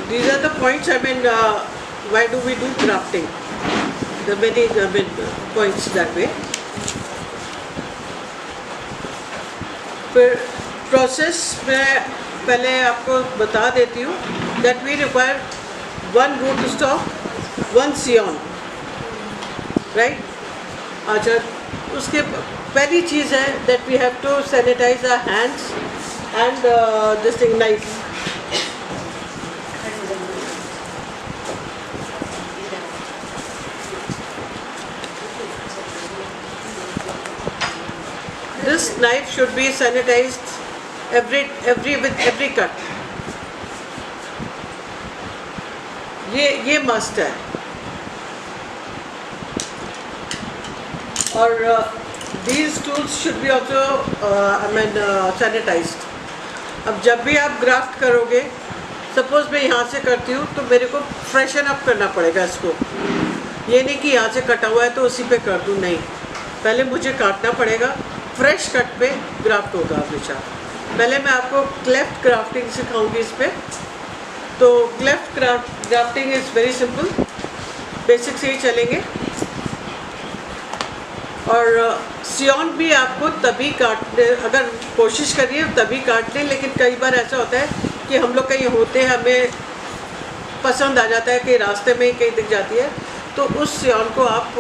these are the points. I mean, why do we do grafting? The many points that way. फिर process में पहले आपको बता देती हूँ that we require 1 root stock, 1 scion, right? अच्छा, उसके पहली चीज़ है that we have to sanitize our hands and this thing knife. This knife should be sanitized with every cut. ये must है. और these tools should be also sanitized. अब जब भी आप ग्राफ्ट करोगे, सपोज मैं यहाँ से करती हूँ तो मेरे को फ्रेशन अप करना पड़ेगा इसको. ये नहीं कि यहाँ से कटा हुआ है तो उसी पे कर दूँ, नहीं. पहले मुझे काटना पड़ेगा. फ्रेश कट पे ग्राफ्ट होगा हमेशा. पहले मैं आपको क्लेफ्ट ग्राफ्टिंग सिखाऊंगी इस पर. तो cleft grafting is very simple. Basic से ही चलेंगे. और सियॉन भी आपको तभी काटने, अगर कोशिश करिए तभी काट लें. लेकिन कई बार ऐसा होता है कि हम लोग कहीं होते हैं, हमें पसंद आ जाता है कि रास्ते में ही कहीं दिख जाती है, तो उस सियॉन को आप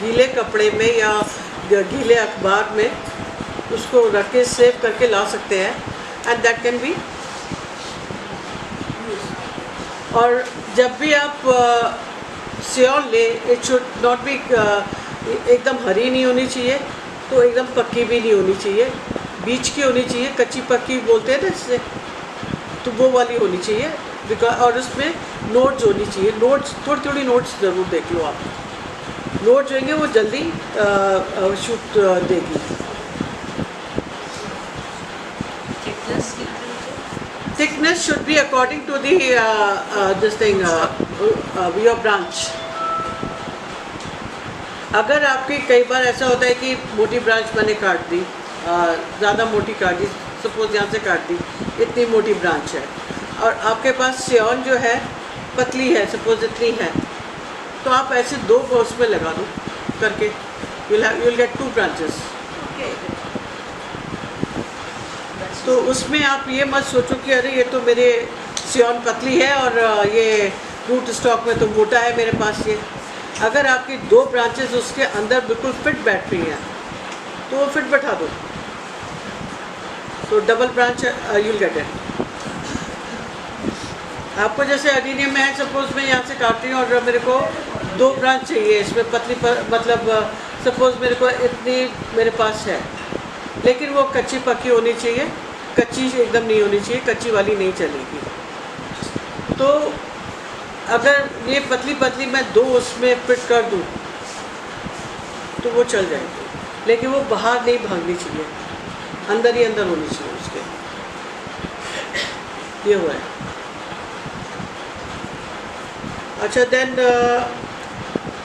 गीले कपड़े में या गीले अखबार में उसको रख के सेव करके ला सकते हैं. And that can be. और जब भी आप सियॉन ले, इट शुड नॉट बी एकदम हरी नहीं होनी चाहिए, तो एकदम पक्की भी नहीं होनी चाहिए. बीच की होनी चाहिए. कच्ची पक्की बोलते हैं ना इससे, तो वो वाली होनी चाहिए. बिकॉज और उसमें नोट्स होनी चाहिए. नोट्स थोड़ी नोट्स ज़रूर देख लो आप. नोट्स होंगे वो जल्दी शूट देगी. Thickness should be according to the this thing your branch. अगर आपकी कई बार ऐसा होता है कि मोटी ब्रांच मैंने काट दी, ज़्यादा मोटी काट दी, सपोज यहाँ से काट दी, इतनी मोटी ब्रांच है, और आपके पास सियॉन जो है पतली है, सपोज इतनी है, तो आप ऐसे 2 बॉक्स में लगा दो करके. you'll get 2 branches. तो उसमें आप ये मत सोचो कि अरे ये तो मेरे सियॉन पतली है और ये रूट स्टॉक में तो मोटा है मेरे पास. ये अगर आपकी 2 ब्रांचेस उसके अंदर बिल्कुल फिट बैठ रही हैं तो वो फिट बैठा दो, तो double branch you'll get it. आपको जैसे एडीनियम में है, सपोज मैं यहाँ से काट रही हूँ और मेरे को 2 ब्रांच चाहिए इसमें पतली मतलब सपोज मेरे को इतनी मेरे पास है, लेकिन वो कच्ची पक्की होनी चाहिए. कच्ची एकदम नहीं होनी चाहिए, कच्ची वाली नहीं चलेगी. तो अगर ये पतली पतली मैं 2 उसमें फिट कर दूँ तो वो चल जाएगी, लेकिन वो बाहर नहीं भागनी चाहिए, अंदर ही अंदर होनी चाहिए उसके. ये हुआ है. अच्छा, देन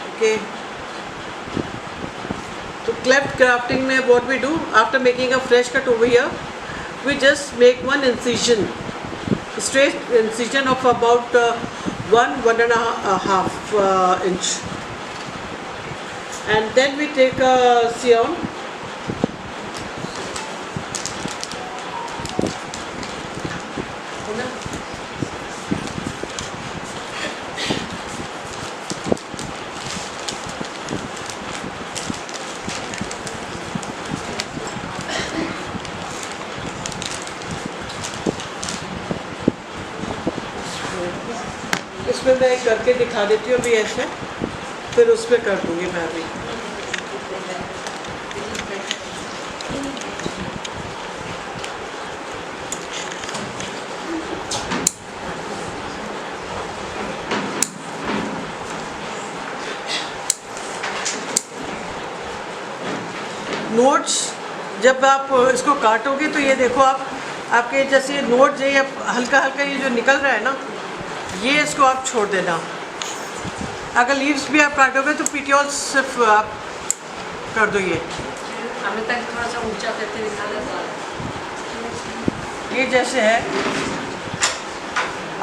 ओके. तो क्लेफ्ट क्राफ्टिंग में what we do after making a fresh cut over here, we just make 1 incision, straight incision of about 1.5 inch, and then we take a siyon. इसमें मैं करके दिखा देती हूँ अभी ऐसे, फिर उस पर कर दूँगी मैं अभी. नोट्स जब आप इसको काटोगे तो ये देखो आपके जैसे नोट ये हल्का हल्का ये जो निकल रहा है ना, ये इसको आप छोड़ देना. अगर लीव्स भी आप काटोगे तो पिटियोल सिर्फ आप कर दो. ये हमें तक थोड़ा सा ऊंचा करके दिखा देता. ये जैसे है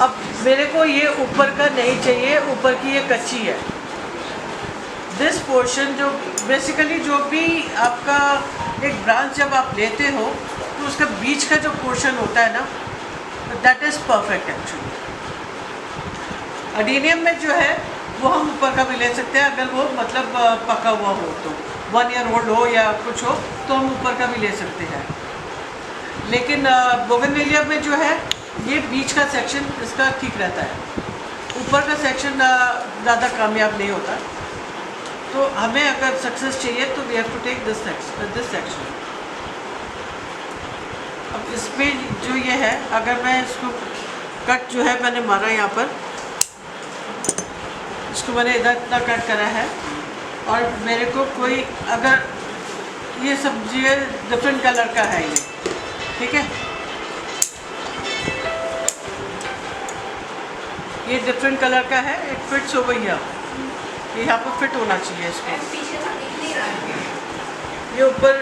अब मेरे को ये ऊपर का नहीं चाहिए, ऊपर की ये कच्ची है। दिस पोर्शन जो बेसिकली जो भी आपका एक ब्रांच जब आप लेते हो तो उसका बीच का जो पोर्शन होता है ना, दैट इज़ परफेक्ट एक्चुअली। अडीनियम में जो है वो हम ऊपर का भी ले सकते हैं, अगर वो मतलब पका हुआ हो तो 1 ईयर ओल्ड हो या कुछ हो तो हम ऊपर का भी ले सकते हैं। लेकिन बोगनवेलिया में जो है ये बीच का सेक्शन इसका ठीक रहता है, ऊपर का सेक्शन ज़्यादा कामयाब नहीं होता। तो हमें अगर सक्सेस चाहिए तो we have to take this section. अब इसमें जो ये है, अगर मैं इसको कट जो है मैंने मारा यहाँ पर, इसको मैंने इधर इतना कट करा है, और मेरे को कोई अगर ये सब्जी डिफरेंट कलर का है ये, ठीक है, ये डिफरेंट कलर का है, इट फिट्स ओवर हियर, ये यहाँ पर फिट होना चाहिए इसको, ये ऊपर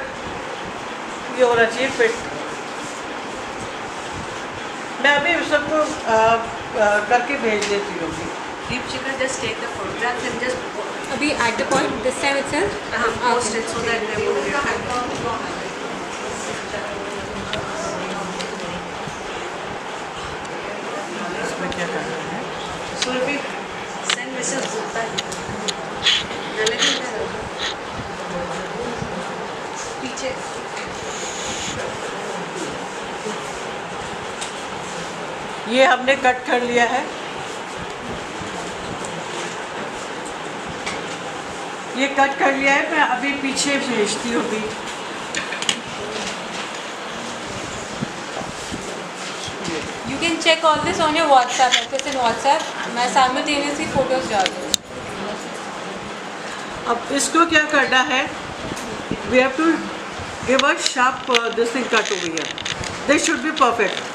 ये होना चाहिए फिट। मैं अभी सबको करके भेज देती हूँ। Deepshikha, just take the photographs and just अभी at the point this time itself. post it so that they will get it. इसमें क्या करना है, Surabhi, send Mrs. Gupta. Nalini there. पीछे. ये हमने कट कर लिया है, ये कट कर लिया है, मैं अभी पीछे भेजती हूँ अभी। You can check all this on your WhatsApp. If it's in WhatsApp, मैं simultaneously photos डाल दूँ. अब इसको क्या करना है, we have to give a sharp this thing cut over here, this should be perfect.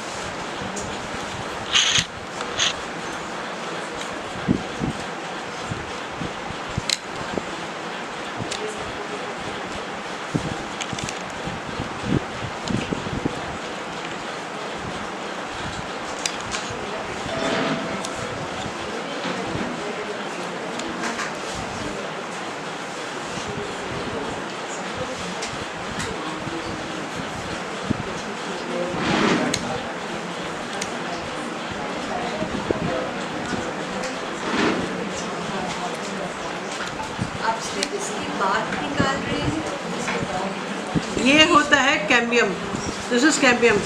आप सिर्फ इसकी बात निकाल रहे हैं. ये होता है कैम्बियम, दिस इज कैम्बियम।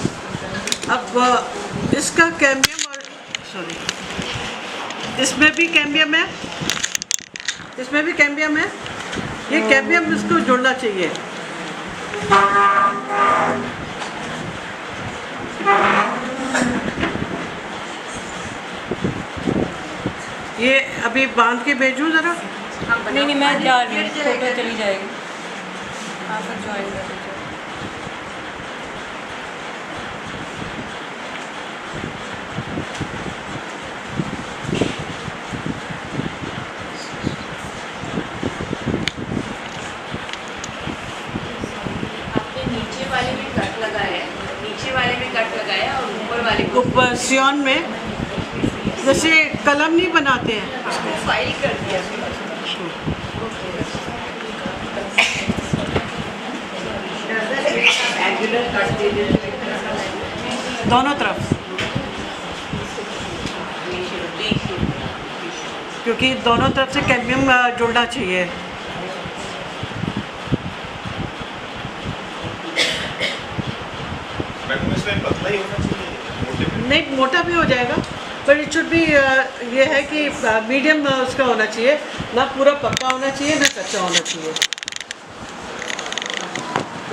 अब इसका कैम्बियम और सॉरी इसमें भी कैम्बियम है, इसमें भी कैम्बियम है, ये कैम्बियम इसको जोड़ना चाहिए। ये अभी बांध के भेजूँ ज़रा। नहीं मैं डाल रही हूँ, फोटो चली जाएगी, आप ज्वाइन कर लीजिए। आपने नीचे वाले में कट लगाया है, नीचे वाले में कट लगाया और ऊपर वाले को ऊपर सियोन में जैसे कलम नहीं बनाते हैं, उसको फाइल कर दिया. दोनों तरफ, क्योंकि दोनों तरफ से कैम्बियम जुड़ना चाहिए। पतला ही होना चाहिए, नहीं मोटा भी हो जाएगा, पर इट शुड बी ये है कि मीडियम उसका होना चाहिए, ना पूरा पक्का होना चाहिए ना कच्चा होना चाहिए।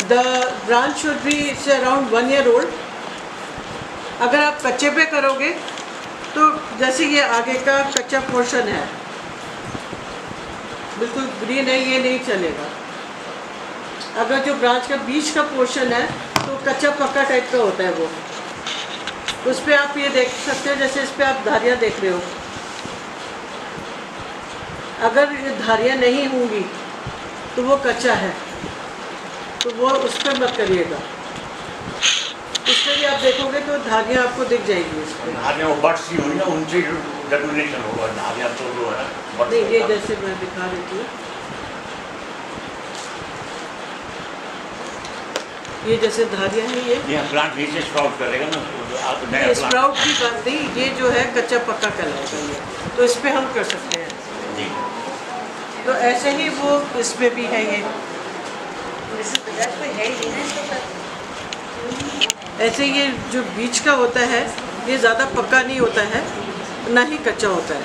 The branch should be around 1 year old. अगर आप कच्चे पे करोगे तो जैसे ये आगे का कच्चा पोर्शन है बिल्कुल ग्रीन है, ये नहीं चलेगा। अगर जो ब्रांच का बीच का पोर्शन है तो कच्चा पक्का टाइप का होता है वो, उस पर आप ये देख सकते हो, जैसे इस पर आप धारियाँ देख रहे हो, अगर ये धारियाँ नहीं होंगी तो वो कच्चा है, तो वो उस पर मत करिएगा। इस इसमें भी आप देखोगे तो धागियाँ आपको दिख जाएगी इसमें। धागे वो बर्ड्स ही हुई ना, उनसे डेकोरेशन होगा। धागे तो जो है birds नहीं, ये होगा। जैसे मैं दिखा देती हूँ, ये जैसे धारियाँ हैं ये प्लांट नीचे स्प्राउट करेगा ना, तो आप नया ये प्लांट स्प्राउट की बात नहीं, ये जो है कच्चा पक्का कहलाएगा ये, तो इस पे हम कर सकते हैं। जी। तो ऐसे ही वो इसमें भी है ये, वैसे बजाज कोई है ही नहीं ना इसके ऊपर। ऐसे ये जो बीच का होता है ये ज़्यादा पक्का नहीं होता है, ना ही कच्चा होता है,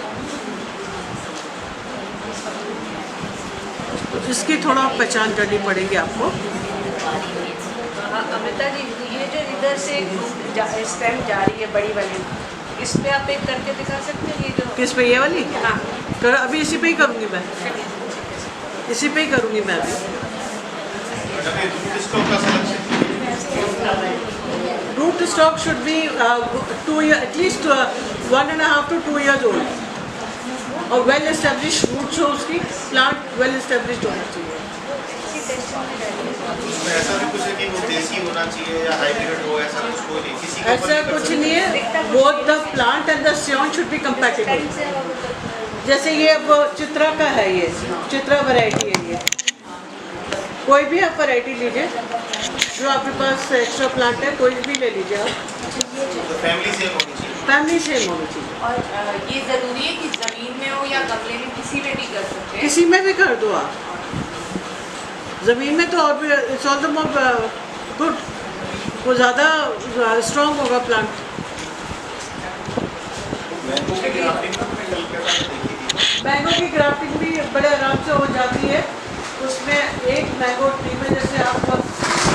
तो इसकी थोड़ा पहचान करनी पड़ेगी आपको। अमृता जी, ये जो इधर से स्टेम जा रही है बड़ी वाली, इस पे आप एक करके दिखा सकते हैं? ये जो किस पे, ये वाली हाँ, कर, अभी इसी पे ही करूँगी मैं, इसी पे ही करूँगी मैं अभी। मैडम ये रूट स्टॉक का selection Root stock should be 2 year, at least 1.5 to 2 years old, और well established roots हो उसकी, plant well established होना चाहिए। उसमें ऐसा भी कुछ है कि वो देसी होना चाहिए या हाइब्रिड हो, ऐसा कुछ कोई नहीं, किसी के ऊपर ऐसा नहीं कर कुछ सकते। नहीं है, both the plant and the scion should be compatible। जैसे ये अब चित्रा का है, ये चित्रा वैरायटी है, ये कोई भी आप वैरायटी लीजिए, जो आपके पास एक्स्ट्रा प्लांट है कोई भी ले लीजिए आप, तो फैमिली सेम होनी चाहिए। फैमिली सेम होनी चाहिए। और ये ज़रूरी है कि ज़मीन में हो या गमले में, किसी में भी कर सकते हैं। किसी में भी कर दो आप, ज़मीन में तो और भी it's all the more good, वो ज़्यादा स्ट्रॉन्ग होगा प्लांट। मैंगो की ग्राफ्टिंग में कल के बाद देखी थी। मैंगो की ग्राफ्टिंग भी बड़े आराम से हो जाती है, उसमें एक मैंगो ट्री में जैसे आप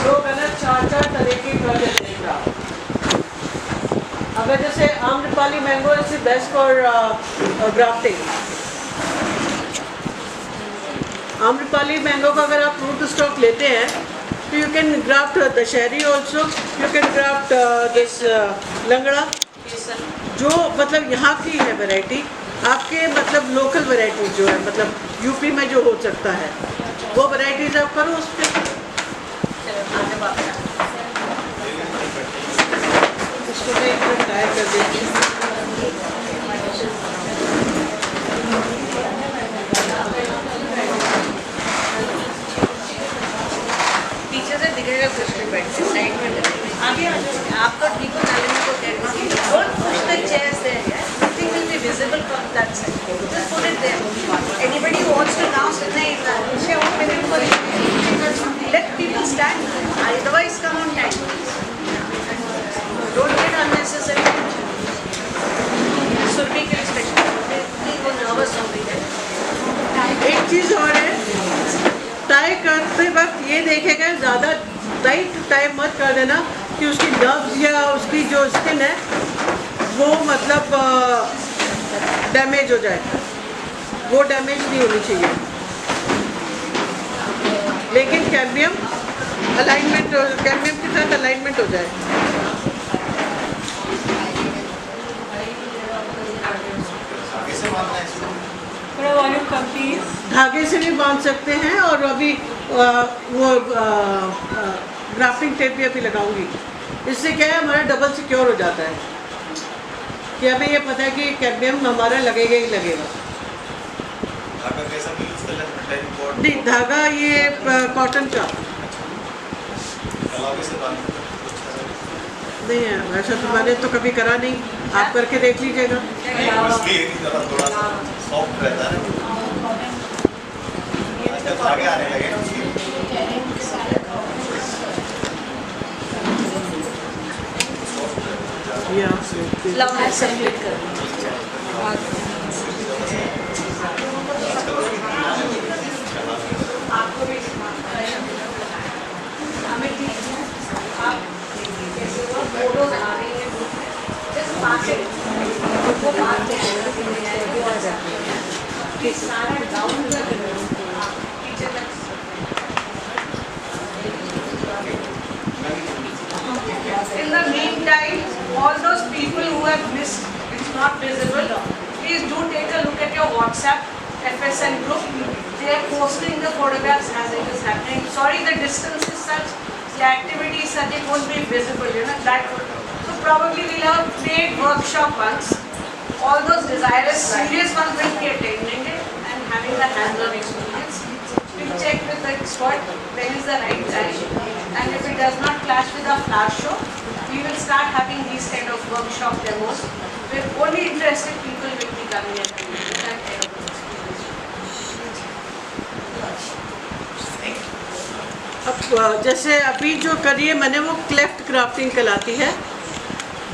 लोग है ना 4-4 तरह के कर देते हैं ग्राफ्ट। अगर जैसे Amrapali mango is best for grafting. Amrapali mango का अगर आप रूट स्टॉक लेते हैं तो you can graft Dasheri also, you can graft this Langra, जो मतलब यहाँ की है वैरायटी, आपके मतलब लोकल वैरायटीज जो है, मतलब यूपी में जो हो सकता है वो वैरायटीज आप करो उस पर। इसको मैं एक बार ट्राई कर देती हूँ। पीछे से दिखेगा कुछ भी, बैठ के साइड में आगे आ जाओ। आप तो ठीक हो, डालने को don't push the chairs there, nothing will be visible from that side, just put it there. Anybody who wants to now sit नहीं पीछे open it for, let people stand, otherwise come on time, don't get unnecessary Surbhi के respect, please वो nervous हो रही है। एक चीज़ और है, टाई करते वक्त ये देखेगा ज़्यादा टाइट टाई मत कर देना कि उसकी नर्व्स या उसकी जो स्किन है वो मतलब डैमेज हो जाए, वो डैमेज नहीं होनी चाहिए। लेकिन कैम्बियम अलाइनमेंट, कैम्बियम के साथ अलाइनमेंट हो जाए। कैसे मानना है इसको? थोड़ा वॉल्यूम कम प्लीज। धागे से भी बांध सकते हैं, और अभी वो ग्राफ्टिंग टेप भी अभी लगाऊंगी। इससे क्या है, हमारा डबल सिक्योर हो जाता है कि हमें ये पता है कि कैम्बियम हमारा लगेगा ही लगेगा। धागा कैसा भी यूज करना है, टाइप बोर्ड नहीं, धागा ये कॉटन का कलावे से बांधना नहीं है, वैसा तो मैंने तो कभी करा नहीं, आप करके देख लीजिएगा। इसलिए कि ज़रा थोड़ा सा सॉफ्ट रहता है। आजकल धागे आने लगे हैं उसके। ये आपसे लव सबमिट कर आपको भी हमें आप कैसे वो फोटोज आ रही हैं, जस्ट पास इट, वो बात हो जाती है कि सारा डाउन पीछे तक। In the meantime, all those people who have missed, it's not visible, please do take a look at your WhatsApp FSN group. They are posting the photographs as it is happening. Sorry, the distance is such, the activities such it won't be visible, you know, that would. So probably we'll have a paid workshop once. All those desirous, serious ones will be attending it and having the hands-on experience. We'll check with the expert when is the right time, and if it does not clash with our flower show, we will start having these kind of workshop demos where only interested people will be coming and doing that kind of experience. अब जैसे अभी जो करी है मैंने वो cleft crafting कहलाती है,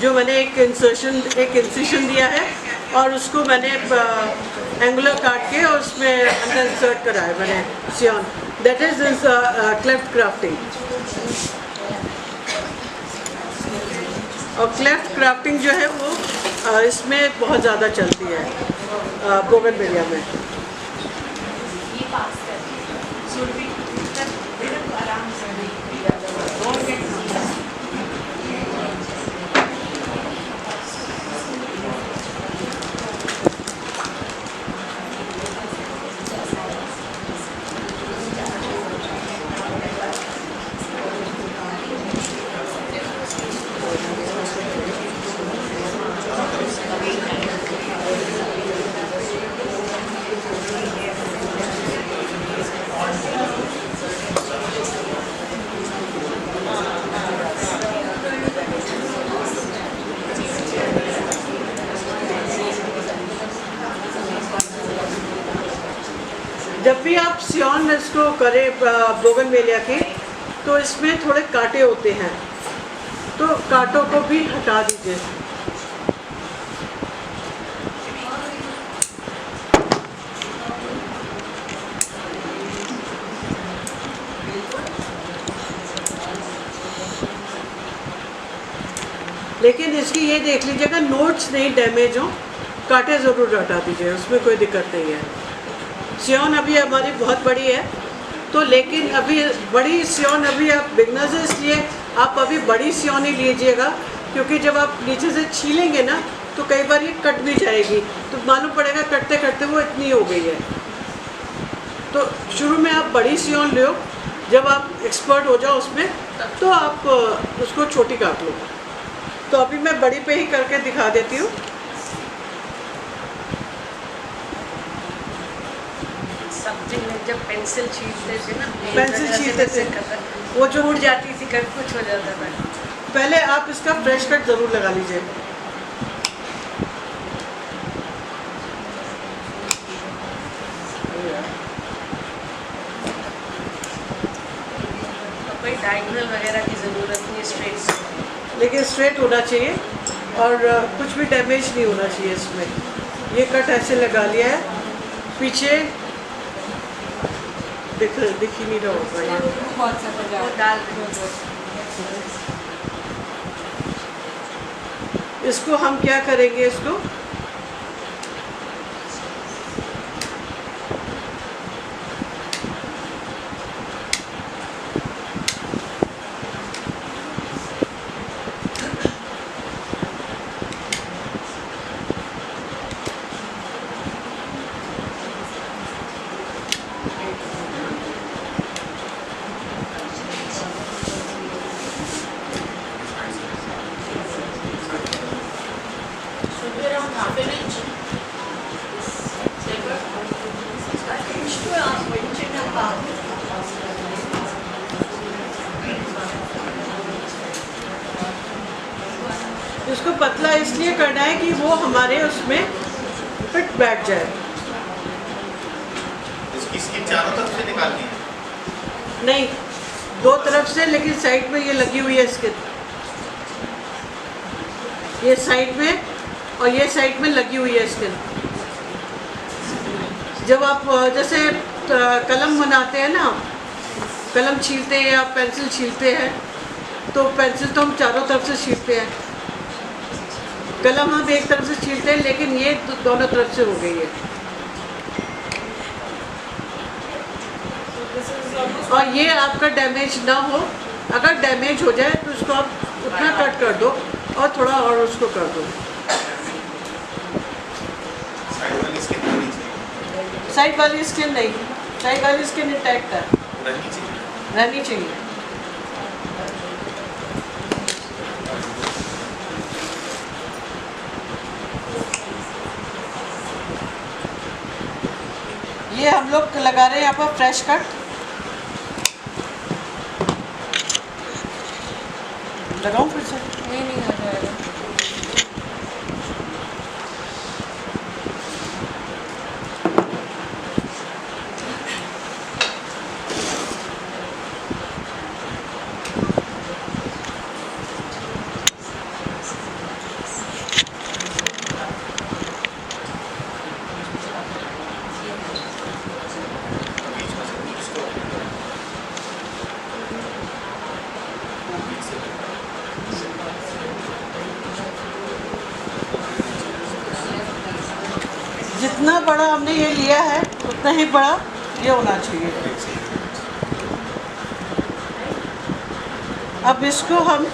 जो मैंने एक इंसिशन दिया है और उसको मैंने एंगुलर काट के और उसमें अंदर इंसर्ट करा है मैंने Sion, that is cleft crafting. और क्लेफ्ट क्राफ्टिंग जो है वो इसमें बहुत ज़्यादा चलती है बोगनवेलिया में। जब भी आप सियॉन इसको करें बोगनवेलिया की, तो इसमें थोड़े कांटे होते हैं, तो कांटों को भी हटा दीजिए। लेकिन इसकी ये देख लीजिएगा नोट्स नहीं डैमेज हो, कांटे ज़रूर हटा दीजिए, उसमें कोई दिक्कत नहीं है। सियॉन अभी हमारी बहुत बड़ी है, तो लेकिन अभी बड़ी सियॉन अभी आप बिगनर्स हैं, इसलिए आप अभी बड़ी सियॉन ही लीजिएगा, क्योंकि जब आप नीचे से छीलेंगे ना तो कई बार ये कट भी जाएगी, तो मालूम पड़ेगा कटते कटते वो इतनी हो गई है। तो शुरू में आप बड़ी सियॉन लो, जब आप एक्सपर्ट हो जाओ उसमें तो आप उसको छोटी काट लो। तो अभी मैं बड़ी पे ही करके दिखा देती हूँ। सब्जी में जब पेंसिल छीलते थे ना, पेंसिल छीलते थे, वो जो उड़ जाती थी, कट कुछ हो जाता था। पहले आप इसका फ्रेश कट ज़रूर लगा लीजिए। तो कोई डायगोनल वगैरह की ज़रूरत नहीं, स्ट्रेट, लेकिन स्ट्रेट होना चाहिए और कुछ भी डैमेज नहीं होना चाहिए इसमें। ये कट ऐसे लगा लिया है, पीछे दिख ही नहीं रहा होगा ये। वो डाल दो। इसको हम क्या करेंगे, इसको इसको पतला इसलिए करना है कि वो हमारे उसमें फिट बैठ जाए। इसकी स्किन चारों तरफ से निकालनी है? नहीं, दो तरफ से, लेकिन साइड में ये लगी हुई है स्किन, ये साइड में और ये साइड में लगी हुई है स्किन। जब आप जैसे कलम बनाते हैं ना, कलम छीलते हैं या पेंसिल छीलते हैं, तो पेंसिल तो हम चारों तरफ से छीलते हैं, कलम हम एक तरफ से छीलते हैं, लेकिन ये दोनों तरफ से हो गई है। और ये आपका डैमेज ना हो, अगर डैमेज हो जाए तो उसको आप उतना कट कर दो और थोड़ा और उसको कर दो। साइड वाली स्किन रहनी चाहिए? साइड वाली स्किन नहीं, साइड वाली स्किन इंटैक्ट है, रहनी चाहिए। रहनी चाहिए। ये हम लोग लगा रहे हैं यहाँ पर फ्रेश कट। लगाऊं फिर से? नहीं हो जाएगा। जितना बड़ा हमने ये लिया है उतना ही बड़ा ये होना चाहिए। अब इसको हम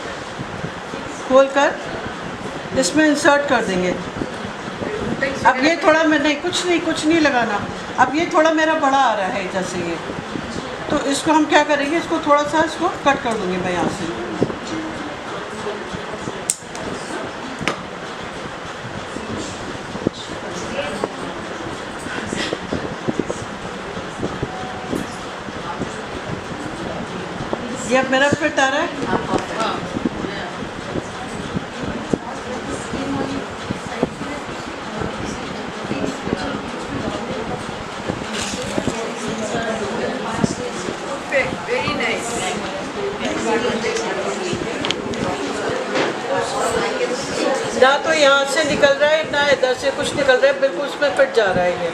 खोलकर इसमें इंसर्ट कर देंगे। अब ये थोड़ा मैं नहीं कुछ नहीं लगाना। अब ये थोड़ा मेरा बड़ा आ रहा है जैसे ये, तो इसको हम क्या करेंगे, इसको थोड़ा सा इसको कट कर दूँगी मैं यहाँ से। ये अब मेरा फिट आ रहा है। Very nice. ना तो यहाँ से निकल रहा है ना इधर से कुछ निकल रहा है, बिल्कुल उसमें फिट जा रहा है ये।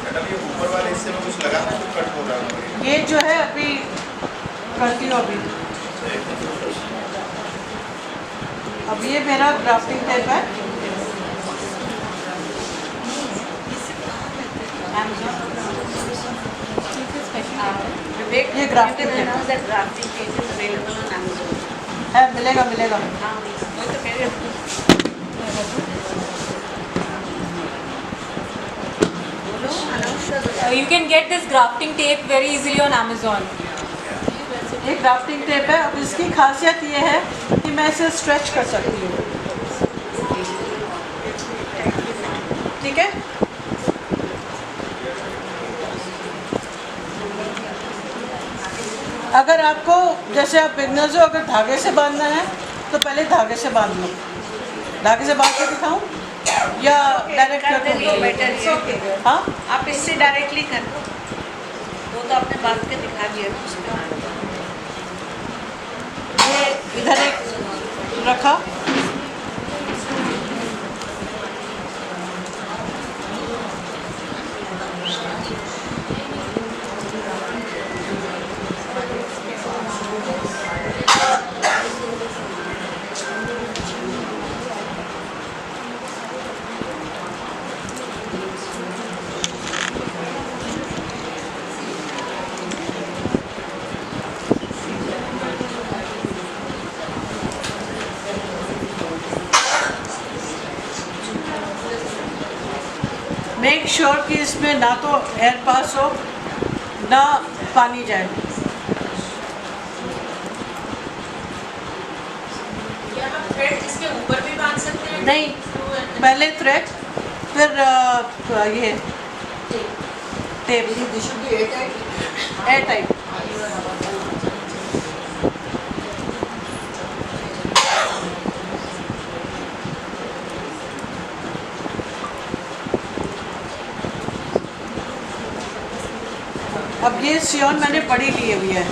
मैडम ये ऊपर वाले हिस्से में कुछ लगा है तो कट हो रहा है। ये जो है अभी करती हूँ अभी। अब ये मेरा ग्राफ्टिंग टेप है। ये grafting tape है। that grafting tape is available on Amazon. है, मिलेगा मिलेगा। हाँ, वही तो कह रही हूँ। बोलो, announce कर दो। You can get this grafting tape very easily on Amazon. ये ग्राफ्टिंग टेप है। अब इसकी खासियत ये है कि मैं इसे स्ट्रेच कर सकती हूँ। ठीक है, अगर आपको जैसे आप बिगनर्स हो, अगर धागे से बांधना है तो पहले धागे से बांध लो। धागे से बांध के दिखाऊं या डायरेक्ट कर कर दो, better है। दूं? हाँ, आप इससे डायरेक्टली कर दो। वो तो आपने बात के दिखा दिया ना उसमें। ये इधर एक रखा। मेक श्योर कि इसमें ना तो एयर पास हो ना पानी जाए। क्या हम थ्रेड इसके ऊपर भी बांध सकते हैं? नहीं, पहले थ्रेड फिर ये टेप। Air tight. अब ये सियोन मैंने बड़ी ली हुई है,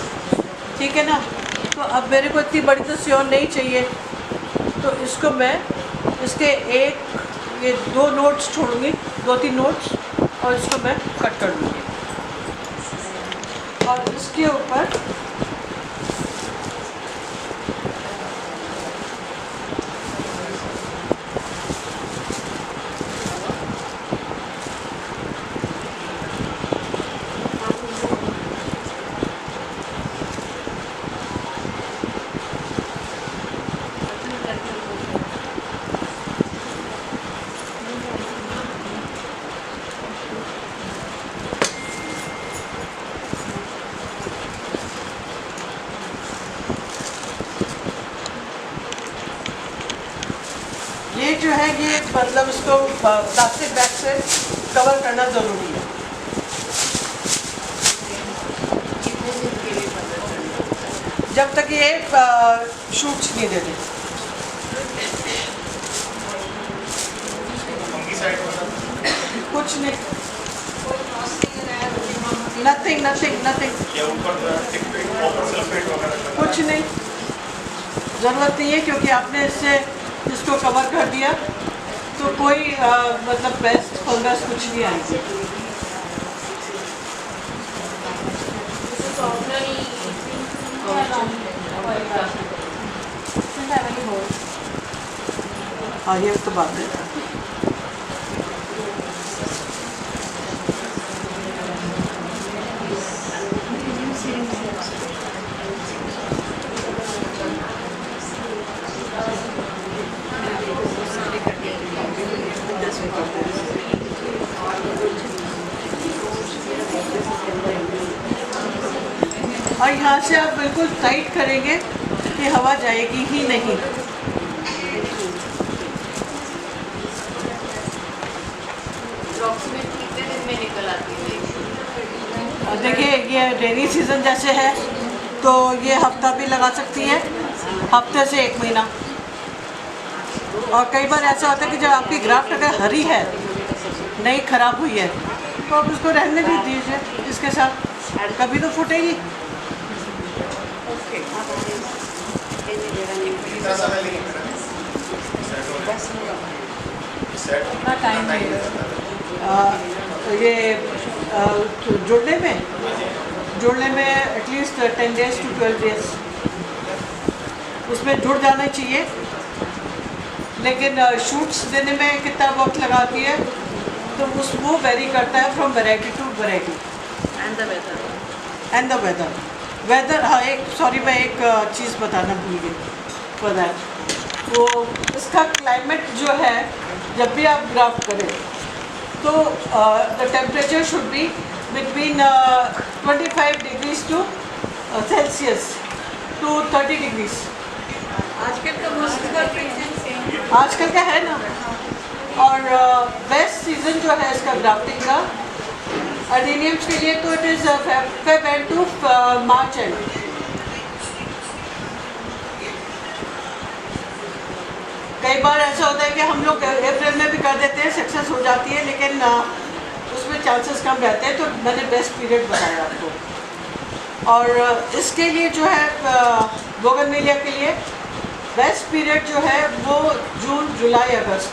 ठीक है ना। तो अब मेरे को इतनी बड़ी तो सियोन नहीं चाहिए, तो इसको मैं इसके ये 2 नोट्स छोड़ूंगी, 2-3 नोट्स, और इसको मैं कट कर लूँगी। और इसके ऊपर ये जो है ये मतलब इसको प्लास्टिक बैग से कवर करना ज़रूरी है। जब तक ये शूट्स नहीं देते। कुछ नहीं, नथिंग नथिंग नथिंग, कुछ नहीं, ज़रूरत नहीं है, क्योंकि आपने इससे इसको कवर कर दिया तो कोई मतलब पेस्ट फंगस कुछ नहीं आएगी। हाँ, ये तो बात है। और यहाँ से आप बिल्कुल टाइट करेंगे कि हवा जाएगी ही नहीं। देखिए, ये रेनी सीज़न जैसे है तो ये हफ्ता भी लगा सकती हैं, हफ्ते से 1 महीना। और कई बार ऐसा होता है कि जब आपकी ग्राफ्ट अगर हरी है, नहीं ख़राब हुई है, तो आप उसको रहने भी दीजिए इसके साथ, कभी तो फूटेगी। ये जुड़ने में एटलीस्ट 10 days to 12 days उसमें जुड़ जाना चाहिए। लेकिन शूट्स देने में कितना वक्त लगाती है तो वो वेरी करता है from variety to variety and the weather. हाँ, मैं एक चीज़ बताना भूल गई फॉर दैट। वो इसका क्लाइमेट जो है, जब भी आप ग्राफ्ट करें तो the temperature should be between 25 degrees to Celsius to 30 degrees। आजकल का है ना। और बेस्ट सीज़न जो है इसका ग्राफ्टिंग का अडेनियम्स के लिए तो it is Feb end to March end। कई बार ऐसा होता है कि हम लोग अप्रैल में भी कर देते हैं, सक्सेस हो जाती है, लेकिन उसमें चांसेस कम रहते हैं। तो मैंने बेस्ट पीरियड बताया आपको। और इसके लिए जो है बोगनविलिया के लिए बेस्ट पीरियड जो है वो जून, जुलाई, अगस्त,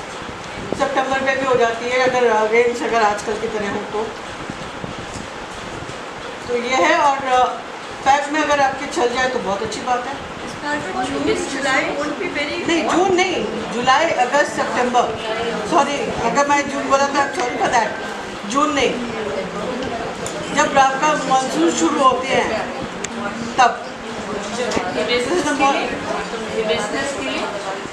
सितंबर में भी हो जाती है अगर रेंज अगर आजकल की तरह हो तो ये है। और फैब में अगर आपकी चल जाए तो बहुत अच्छी बात है। नहीं, जून नहीं, जुलाई, अगस्त, सितंबर। सॉरी, अगर मैं जून बोला तो सॉरी फॉर दैट। जून नहीं, जब आपका मानसून शुरू होते हैं तब।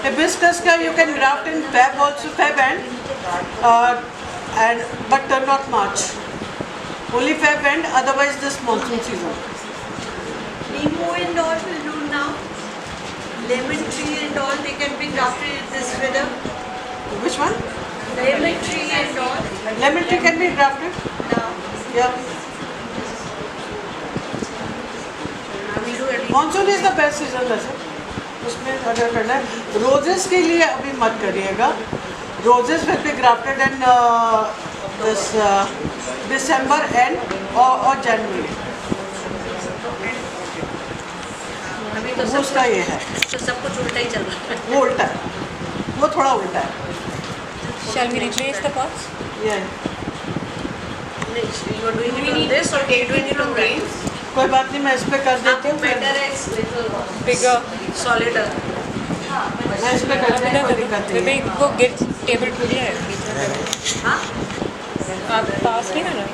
हिबिस्कस का you can graft in Feb also, Feb and but not March, only Feb end, otherwise this monsoon season. Nemo and all will do now. Lemon tree and all, they can be grafted in this weather. Which one? Lemon tree and all. Lemon tree can be grafted. Now, Yeah. we do it. Monsoon is the best season वैसे, उसमें अगर करना है। Roses के लिए अभी मत करिएगा। Roses will be grafted in this December end or January। अभी तो वो उसका ये है, तो सब कुछ उल्टा ही चल रहा है। वो उल्टा है, वो थोड़ा उल्टा है। Shall we replace the pots? ये You are doing it on this or you are doing it on that? कोई बात नहीं, मैं इस पे कर देती आपको हूँ। better है little Bigger. solider। मैं इस पे कर देती हूँ, कोई दिक्कत नहीं बेबी है। वो गिर टेबल टूट जाएगा। हाँ, आप पास नहीं करना।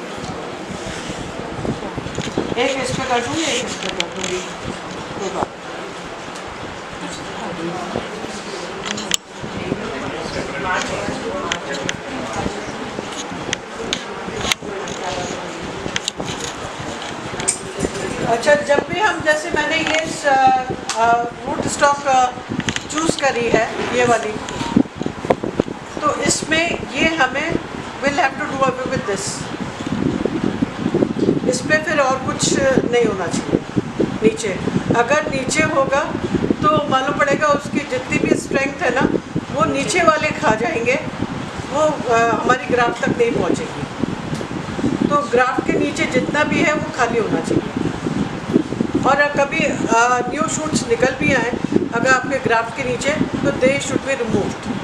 एक इस पे कर दूँगी, एक इस पे कर दूँगी, कोई बात। अच्छा, जब भी हम, जैसे मैंने ये रूट स्टॉक चूज़ करी है, ये वाली, तो इसमें ये हमें will have to do away with this. इसमें फिर और कुछ नहीं होना चाहिए नीचे। अगर नीचे होगा तो मालूम पड़ेगा उसकी जितनी भी स्ट्रेंथ है ना वो नीचे वाले खा जाएंगे, वो हमारी ग्राफ तक नहीं पहुंचेगी। तो ग्राफ के नीचे जितना भी है वो खाली होना चाहिए। और कभी न्यू शूट्स निकल भी आए अगर आपके ग्राफ के नीचे, तो दे शुड बी रिमूव्ड।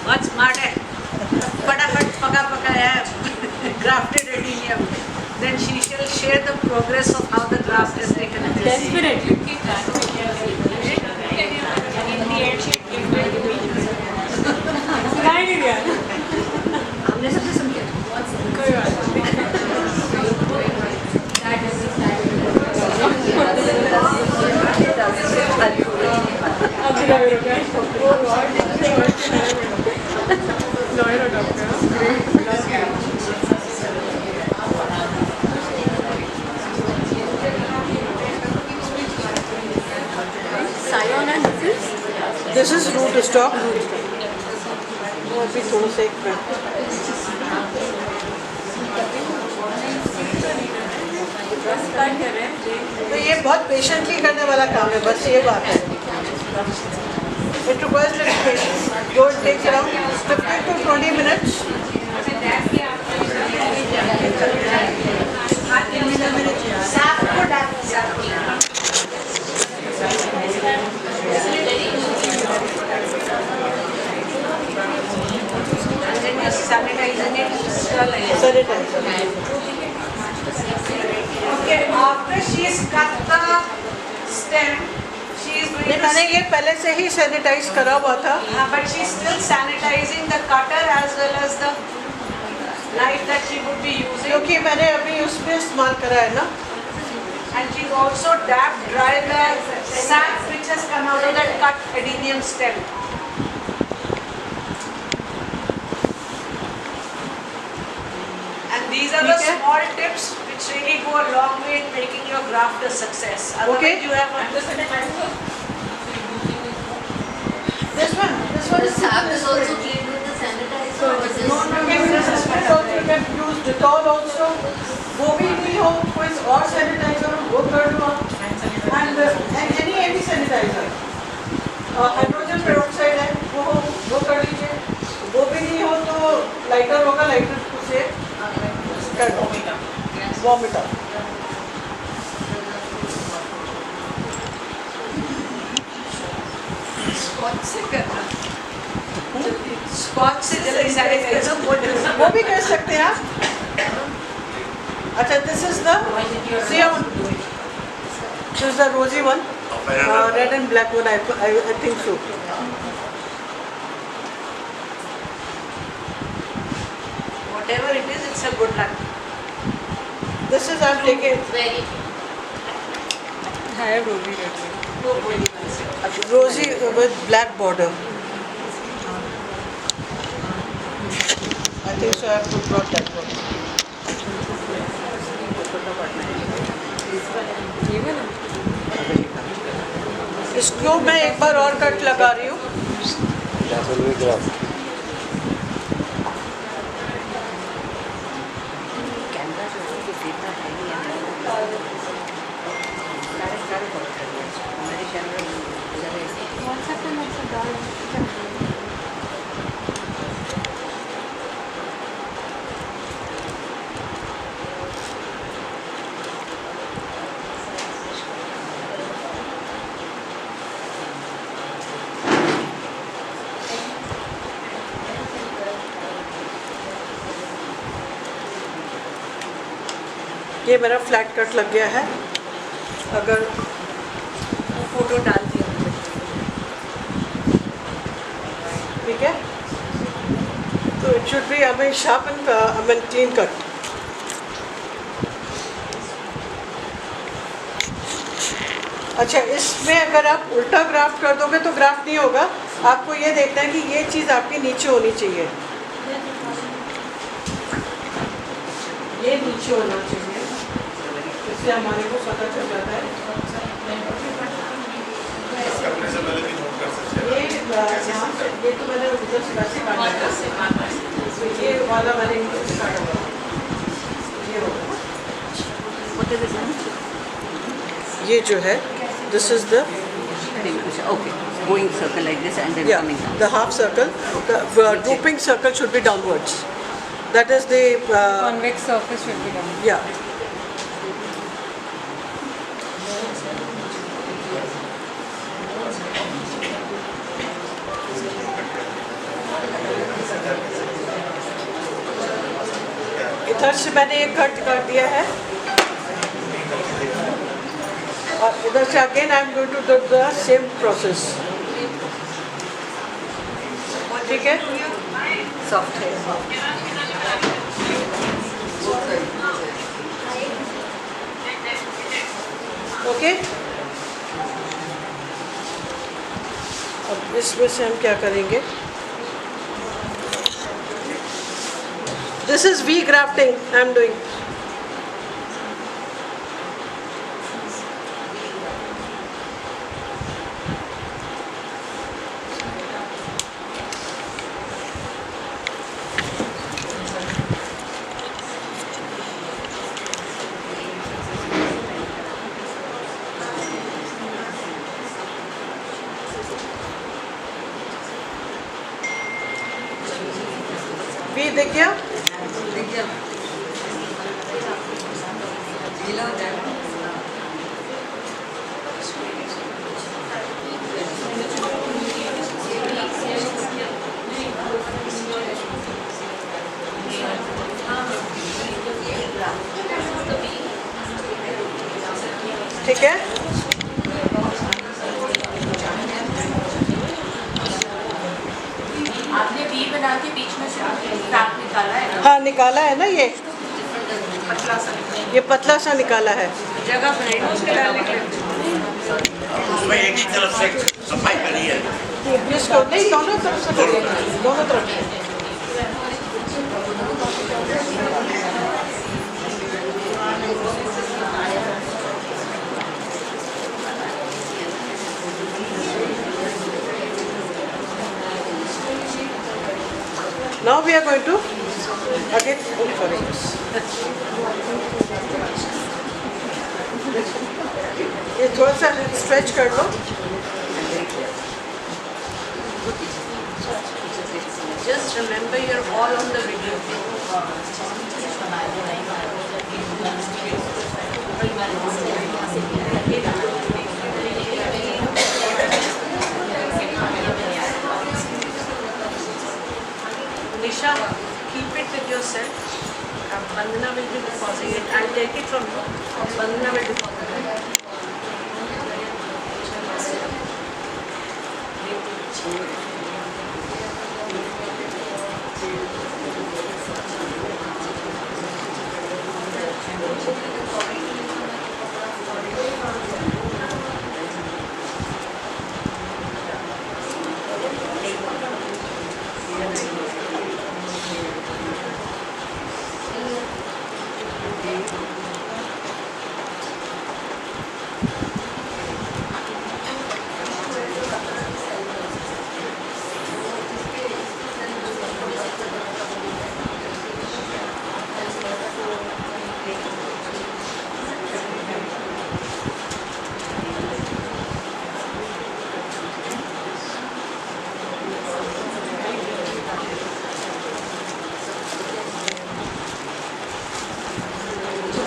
बहुत स्मार्ट है, फटाफट पका पकाया grafted adenium. Then she shall share the progress of how the graft is taken. Definitely. हमने सबसे समझा। कोई बात नहीं। लॉयर और doctor. Scion and this is root stock. वो अभी थोड़ा सा एक मिनट। तो ये बहुत पेशेंटली करने वाला काम है, बस ये बात है। It requires little patience. जो it takes around 15 to 20 minutes। साफ को डाल। Sanitizing it, sterilize. Sanitizer. Okay, after she's cut the stem, she is going नहीं, to. मैंने ये पहले से ही सैनिटाइज करा हुआ था। But she's still sanitizing the cutter as well as the knife that she would be using. क्योंकि मैंने अभी उसमें इस्तेमाल करा है ना। And she's also dabbed dry the sap which has come out of that cut adenium stem. And these are the Okay. small tips which really go a long way in making your graft a success. Otherwise Okay. you have This one is Sap is also cleaned with the sanitizer. Or just No, this is also you can use Dettol also। वो भी नहीं हो कोई और sanitiser हो वो कर लो आप। And any sanitizer. Hydrogen peroxide है वो कर लीजिए। वो भी नहीं हो तो लाइटर होगा, लाइटर से कर दो। वॉमिटर। स्कॉच से करना। स्कॉच से जल्दी sanitizer वो भी कर सकते हैं आप। अच्छा, this is the SIAM, this is the रोजी one, red and black one. I think so. Whatever it is, it's a good luck. This is I taken very है वो भी करते हैं। वो बोली बस। Rosy with black border. I think so. I have to brought that one. ये वाला? इसको मैं एक बार और कट लगा रही हूँ। WhatsApp पे मैसेज डाल दो। ये मेरा फ्लैट कट लग गया है। अगर फोटो डाल दिया। ठीक है तो it should be I sharp and I clean cut. अच्छा, इसमें अगर आप उल्टा ग्राफ्ट कर दोगे तो ग्राफ्ट नहीं होगा। आपको ये देखना है कि ये चीज़ आपके नीचे होनी चाहिए, ये नीचे होना चाहिए। इससे हमारे को पता चल जाता है। करने से पहले भी नोट कर सकते हैं। ये यहाँ से ये तो मैंने उधर से वैसे काटा है, तो ये वाला मैंने इधर से काटा हुआ है। ये होगा, ये जो है this is the Okay, going circle like this and then coming down. the half circle. The drooping circle should be downwards. That is the Convex surface should be done. yeah. इधर से मैंने एक कट कर दिया है और इधर से again I am going to do the same process. ठीक है, Soft hair. ओके। अब इसमें से हम क्या करेंगे, this is we grafting I am doing. We देख गया, ठीक है। आपने वी बना के बीच में स्टार्ट निकाला है ना? हाँ निकाला है ना, ये पतला सा निकाला है। जगह बनाई ना उसके डालने के लिए। उसमें एक ही तरफ से सफाई करी है। इसको नहीं, दोनों तरफ से करिएगा, दोनों तरफ से। Now we are going to again look for it. ये थोड़ा सा स्ट्रेच कर लो। Just remember you're all on the video. Nisha, keep it with yourself. Bandana will be depositing it. I'll take it from you. Bandana will deposit it.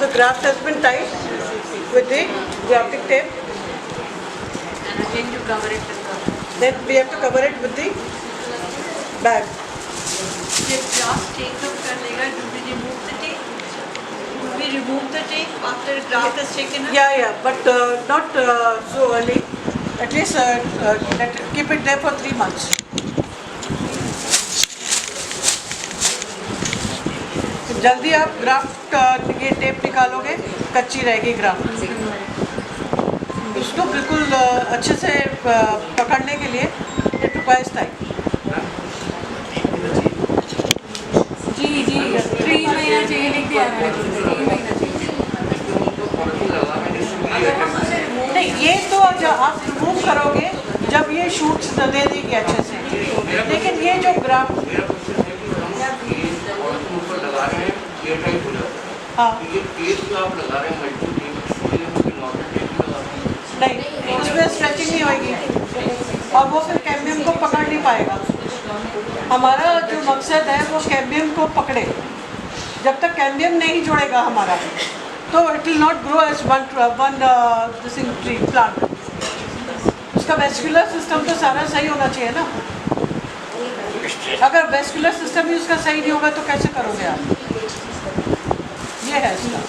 The graft has been tied with the grafting tape. And again you cover it with the. Then we have to cover it with the bag. If graft take up karnega, do we remove the tape? Do we remove the tape after graft is taken up? Yeah, but not so early. At least keep it there for 3 months. जल्दी आप graft ये tape निकालोगे, कच्ची रहेगी graft. इसको बिल्कुल अच्छे से पकड़ने के लिए इट रिक्वायर्स टाइम। जी 3 महीना चाहिए, लिख दिया मैंने, 3 महीना चाहिए। दे देगी अच्छे से। लेकिन ये जो ग्राफ मेरा क्वेश्चन है कि हम और के ऊपर लगा रहे हैं ये टाइप हो जाता है। हाँ तो ये केस जो आप लगा रहे हैं मल्टीपल टेप, इसलिए हम कोई नॉर्मल टेप भी लगाते हैं। नहीं, उसमें स्ट्रेचिंग नहीं होगी और वो फिर कैम्बियम को पकड़ नहीं पाएगा। हमारा जो मकसद है वो कैम्बियम को पकड़े। जब तक कैम्बियम नहीं जुड़ेगा हमारा तो it will not grow as one tree plant. उसका वेस्कुलर सिस्टम तो सारा सही होना चाहिए ना। अगर वेस्कुलर सिस्टम ही उसका सही नहीं होगा तो कैसे करोगे आप? ये है इसका।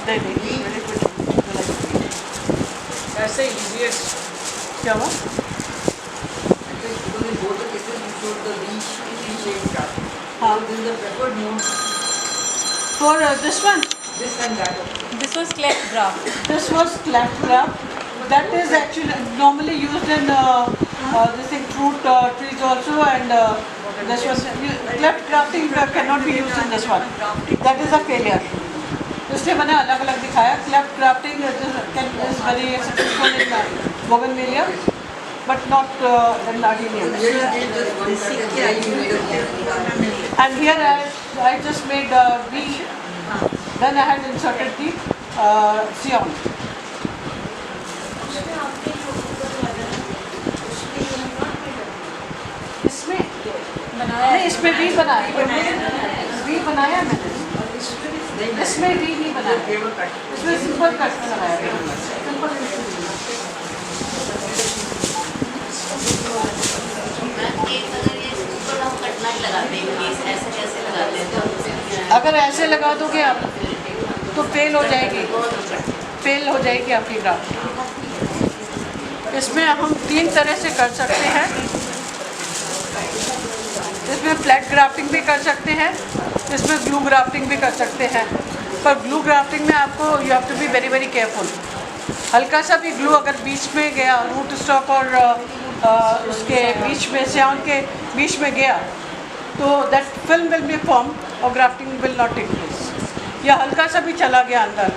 नहीं, ऐसे इजीएस्ट क्या हुआ? हाँ for this one This was cleft graft. this was cleft graft that is actually normally used in this thing fruit trees also and this was cleft grafting cannot be used in this one. That is a failure. इसलिए मैंने अलग अलग दिखाया। Cleft grafting is very successful in bougainvillea but not in adenium. And here I just made V, then I had inserted the Sion. इसमें नहीं, इसमें V बनाया मैंने। इसमें V नहीं बनाया, इसमें सिंपल कट लगाया। सिंपल अगर ऐसे लगा दोगे आप तो फेल हो जाएगी आपकी ग्राफ्ट। इसमें हम 3 तरह से कर सकते हैं। इसमें फ्लैट ग्राफ्टिंग भी कर सकते हैं, इसमें ग्लू ग्राफ्टिंग भी कर सकते हैं। पर ग्लू ग्राफ्टिंग में आपको you have to be very very careful. हल्का सा भी ग्लू अगर बीच में गया, रूट स्टॉक और उसके बीच में स्यान के बीच में गया तो that film will be form और grafting will not take place. या हल्का सा भी चला गया अंदर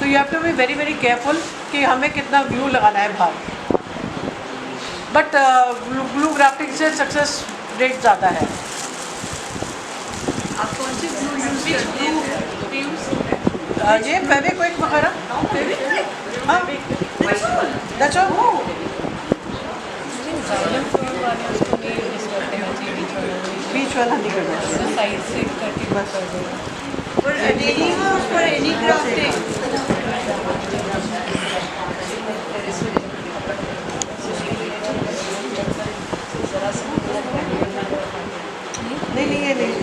तो you have to be very very careful कि हमें कितना ग्लू लगाना है बाहर। बट ग्लू ग्राफ्टिंग से सक्सेस रेट ज़्यादा है। आप कौन सी ग्लू यूज करते हैं? ये फेविक्विक वगैरह। हाँ दैट्स ऑल। बीच वाला नहीं करना चाहिए, साइड से करके बस। For adenium or for any grafting? नहीं ये नहीं,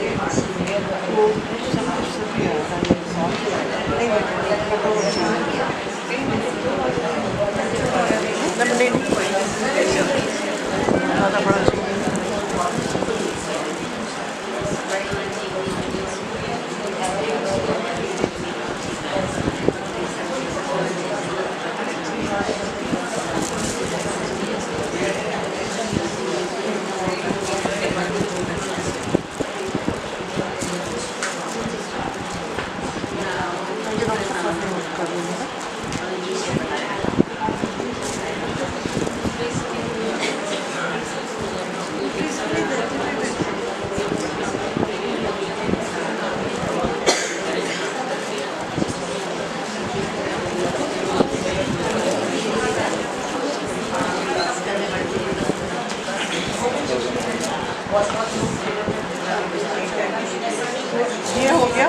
वो सब कुछ सभी आता है नहीं ज़्यादा बड़ा चाहिए। ये हो गया।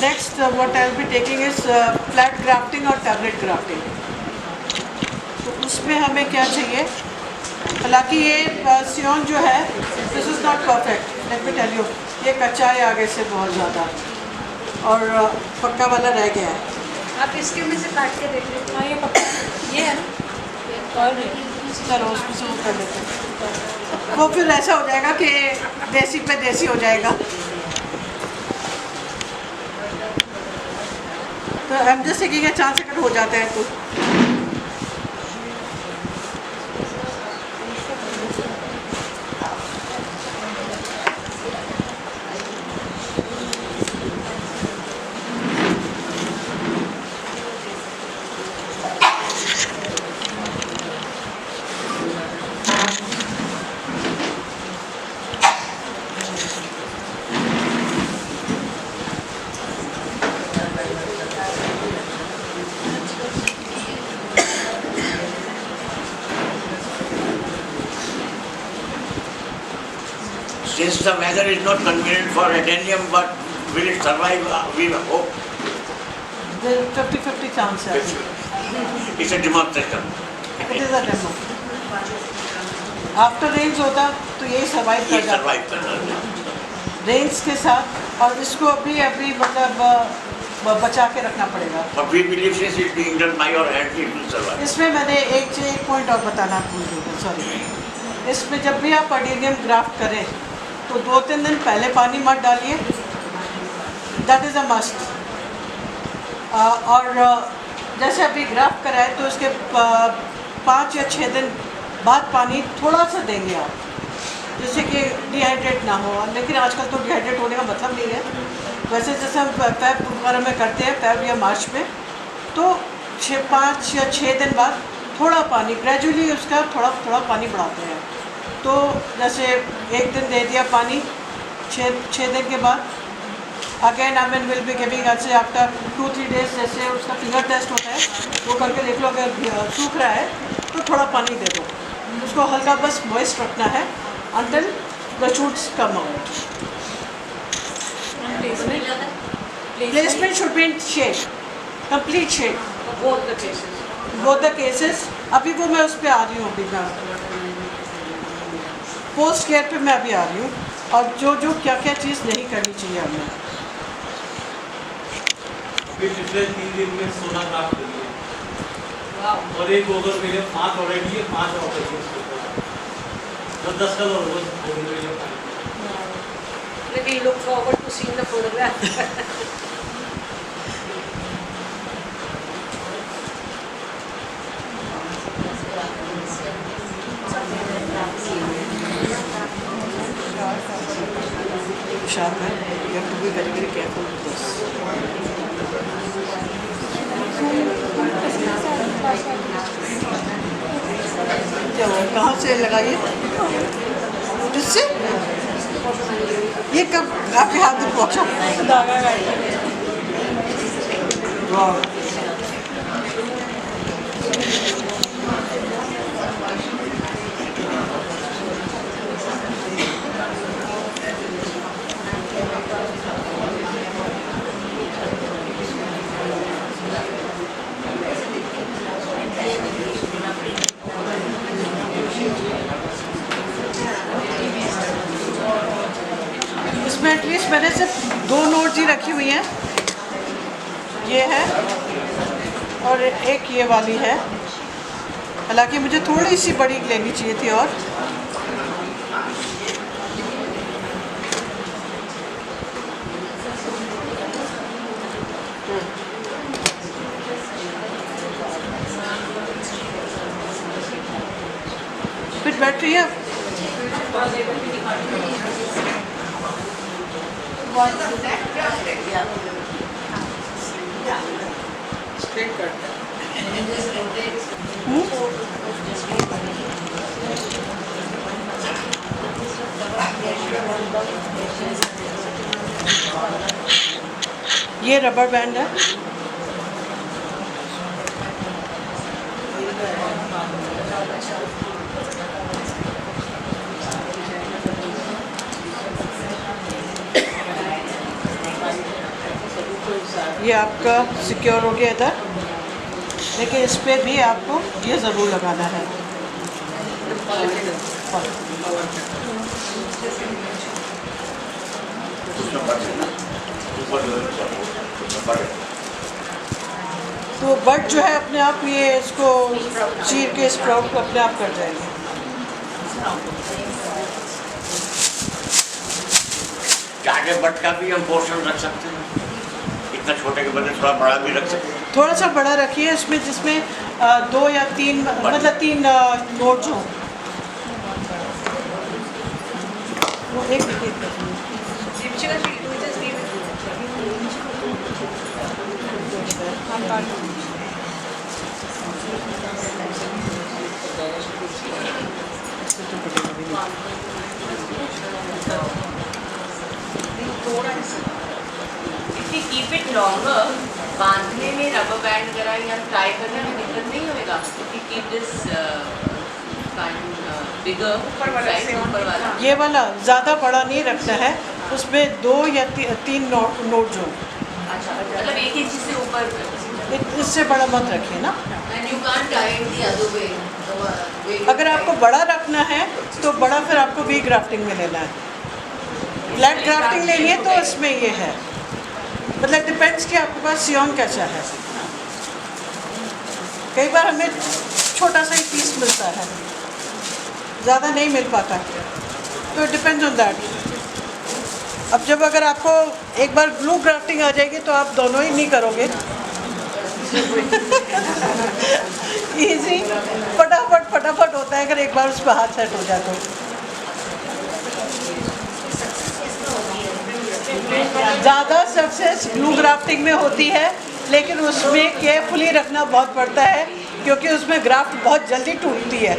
Next what I will be taking is flat grafting और टैबलेट ग्राफ्टिंग। तो उसमें हमें क्या चाहिए? हालांकि ये सियोन जो है this is not perfect, let me tell you. ये कच्चा है आगे से बहुत ज़्यादा और पक्का वाला रह गया है। आप इसके में से काट के देख लीजिए। हाँ ये पक्का ये है ना और चलो उसमें से वो कर लेते हैं। वो फिर ऐसा हो जाएगा कि देसी पे देसी हो जाएगा। तो हम जैसे कि 4 सेकंड हो जाते हैं तो Since the weather is not convenient for adenium, but will it survive? We hope. 50-50 chance है। It's a demonstration. It is a demo. After range होता तो यही सर्वाइव ये कर जाता survive करना। रेंज के साथ, और इसको अभी मतलब बचा के रखना पड़ेगा। But we believe since it's being done by our hands, it will survive. इसमें मैंने एक पॉइंट और बताना भूल गई, सॉरी। इसमें जब भी आप अडेनियम ग्राफ्ट करें तो 2-3 दिन पहले पानी मत डालिए, दैट इज़ अ मस्ट। और जैसे अभी ग्राफ्ट कराए तो उसके 5 या 6 दिन बाद पानी थोड़ा सा देंगे आप, जिससे कि डिहाइड्रेट ना हो। लेकिन आजकल तो डिहाइड्रेट होने का मतलब नहीं है। वैसे जैसे हम फेब वगैरह में करते हैं, फेब या मार्च में, तो 5 या 6 दिन बाद थोड़ा पानी ग्रेजुअली उसका थोड़ा पानी बढ़ाते हैं। तो जैसे 1 दिन दे दिया पानी, 6 दिन के बाद again I mean will be giving ऐसे आफ्टर 2-3 डेज, जैसे उसका फिंगर टेस्ट होता है वो करके देख लो, अगर सूख रहा है तो थोड़ा पानी दे दो। उसको हल्का बस मॉइस्ट रखना है until the shoots come out. Placement should be in shade, complete shade. Both the cases. अभी वो मैं उस पर आ रही हूँ, अभी मैं पोस्ट केयर पे मैं अभी आ रही हूँ, और जो क्या क्या चीज़ नहीं करनी चाहिए हमें। पिछले 3 दिन में सोना ग्राफ कर लिया, और एक ओवर मेरे 5 ऑलरेडी है, 5 और तो 10 कल और रोज Maybe look forward to seeing the photograph. Sharp है, you have to be very very careful with this. क्या हुआ, कहाँ से लगाइए? इससे ये कब आपके हाथ में पहुँचा? वाह, इसमें एटलीस्ट मैंने सिर्फ 2 नोट्स ही रखी हुई हैं, ये है और एक ये वाली है। हालांकि मुझे थोड़ी सी बड़ी लेनी चाहिए थी। और फिर बैटरी है ये रबर बैंड है। ये आपका सिक्योर हो गया इधर, लेकिन इस पर भी आपको ये ज़रूर लगाना है। तो बट जो है अपने आप ये इसको चीर के स्प्राउट को अपने आप कर जाएंगे। चाटे बट का भी हम पोर्शन रख सकते हैं, इतना छोटे के बदले थोड़ा बड़ा भी रख सकते हैं। थोड़ा सा बड़ा रखिए इसमें, जिसमें 2 या 3 मतलब 3 नोट्स हों। वो एक Dipshika, she'll do just leave it. If we keep it longer, बांधने में रबर बैंड वगैरह या टाई करने में दिक्कत नहीं होगा। If we keep this kind bigger size ऊपर वाला। ये वाला ज़्यादा बड़ा नहीं रखना है, उसमें 2 या 3 नोट जो, अच्छा, मतलब 1 इंच से ऊपर। इससे बड़ा मत रखिए ना। And you can't tie it the other way. The way अगर आपको बड़ा रखना है तो बड़ा फिर आपको वी ग्राफ्टिंग में लेना है। फ्लैट ग्राफ्टिंग लेनी है तो इसमें ये है, मतलब डिपेंड्स कि आपके पास सियोन कैसा है। कई बार हमें छोटा सा ही पीस मिलता है, ज़्यादा नहीं मिल पाता, तो डिपेंड्स ऑन दैट। अब जब अगर आपको एक बार ब्लू ग्राफ्टिंग आ जाएगी तो आप दोनों ही नहीं करोगे। इजी, फटाफट होता है अगर एक बार उस पर हाथ सेट हो जाए तो। ज़्यादा सक्सेस ब्लू ग्राफ्टिंग में होती है, लेकिन उसमें केयरफुली रखना बहुत पड़ता है, क्योंकि उसमें ग्राफ्ट बहुत जल्दी टूटती है।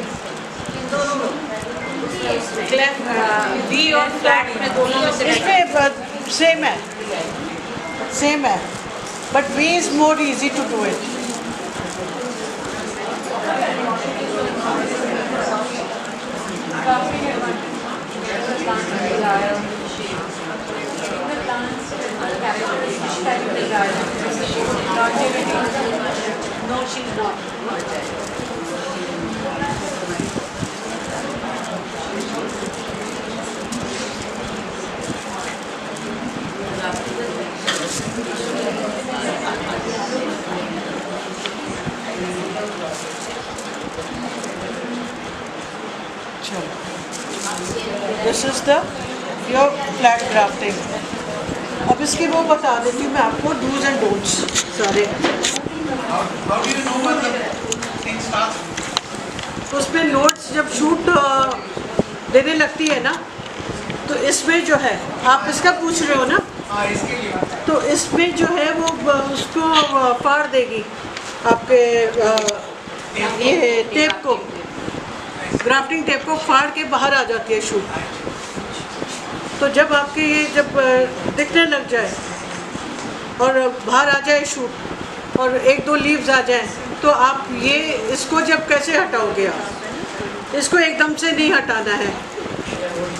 वी और फ्लैट में दोनों में से इसमें सेम है, but we is more easy to do it. No, she's not. This is the your flat grafting. अब इसकी वो बता देती हूँ मैं आपको, डूज एंड डोंट्स सारे। उसमें नोट्स जब शूट देने लगती है ना, तो इसमें जो है, आप इसका पूछ रहे हो ना, तो इसमें जो है वो उसको फाड़ देगी आपके ये टेप को, ग्राफ्टिंग टेप को फाड़ के बाहर आ जाती है शूट। तो जब आपके ये जब दिखने लग जाए और बाहर आ जाए शूट और 1-2 लीव्स आ जाए, तो आप ये इसको जब कैसे हटाओगे, आप इसको एकदम से नहीं हटाना है।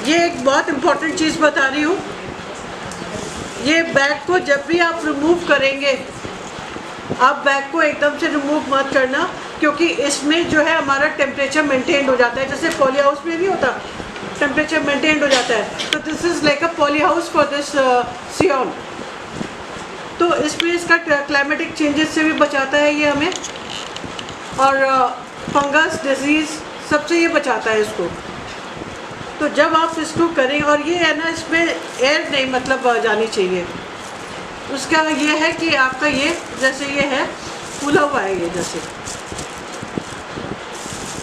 ये एक बहुत इम्पॉर्टेंट चीज़ बता रही हूँ, ये बैग को जब भी आप रिमूव करेंगे, आप बैग को एकदम से रिमूव मत करना, क्योंकि इसमें जो है हमारा टेम्परेचर मेंटेन हो जाता है, जैसे पॉली हाउस में भी होता, टेम्परेचर मेंटेन हो जाता है। तो this is like a poly house for this scion. तो इसमें इसका क्लाइमेटिक चेंजेस से भी बचाता है ये हमें, और फंगस डिजीज़ सबसे ये बचाता है इसको। तो जब आप इसको करें, और ये है ना, इसमें एयर नहीं मतलब जानी चाहिए। उसका ये है कि आपका ये जैसे ये है फूला हुआ है, ये जैसे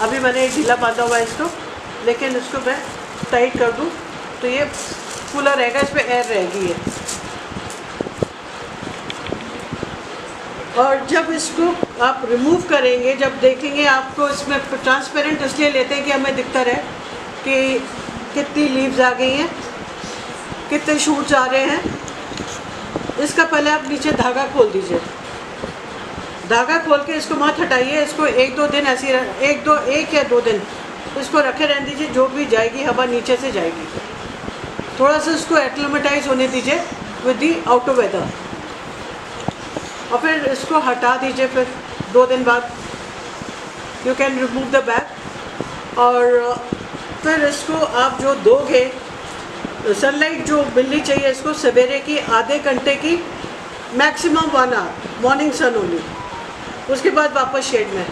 अभी मैंने ढीला बांधा हुआ है इसको, लेकिन इसको मैं टाइट कर दूं तो ये फूला रहेगा, इस पर एयर रहेगी ये। और जब इसको आप रिमूव करेंगे, जब देखेंगे, आपको इसमें ट्रांसपेरेंट इसलिए लेते हैं कि हमें दिखता रहे कि कितनी लीव्स आ गई हैं, कितने शूट्स आ रहे हैं। इसका पहले आप नीचे धागा खोल दीजिए, धागा खोल के इसको मत हटाइए, इसको 1-2 दिन ऐसे 1 या 2 दिन इसको रखे रहने दीजिए, जो भी जाएगी हवा नीचे से जाएगी। थोड़ा सा इसको एक्लिमेटाइज होने दीजिए विद दी आउटर वेदर, और फिर इसको हटा दीजिए। फिर 2 दिन बाद you can remove the bag, और फिर इसको आप जो दोगे, सनलाइट जो मिलनी चाहिए इसको सवेरे की आधे घंटे की, maximum 1 hour, morning sun only. उसके बाद वापस शेड में।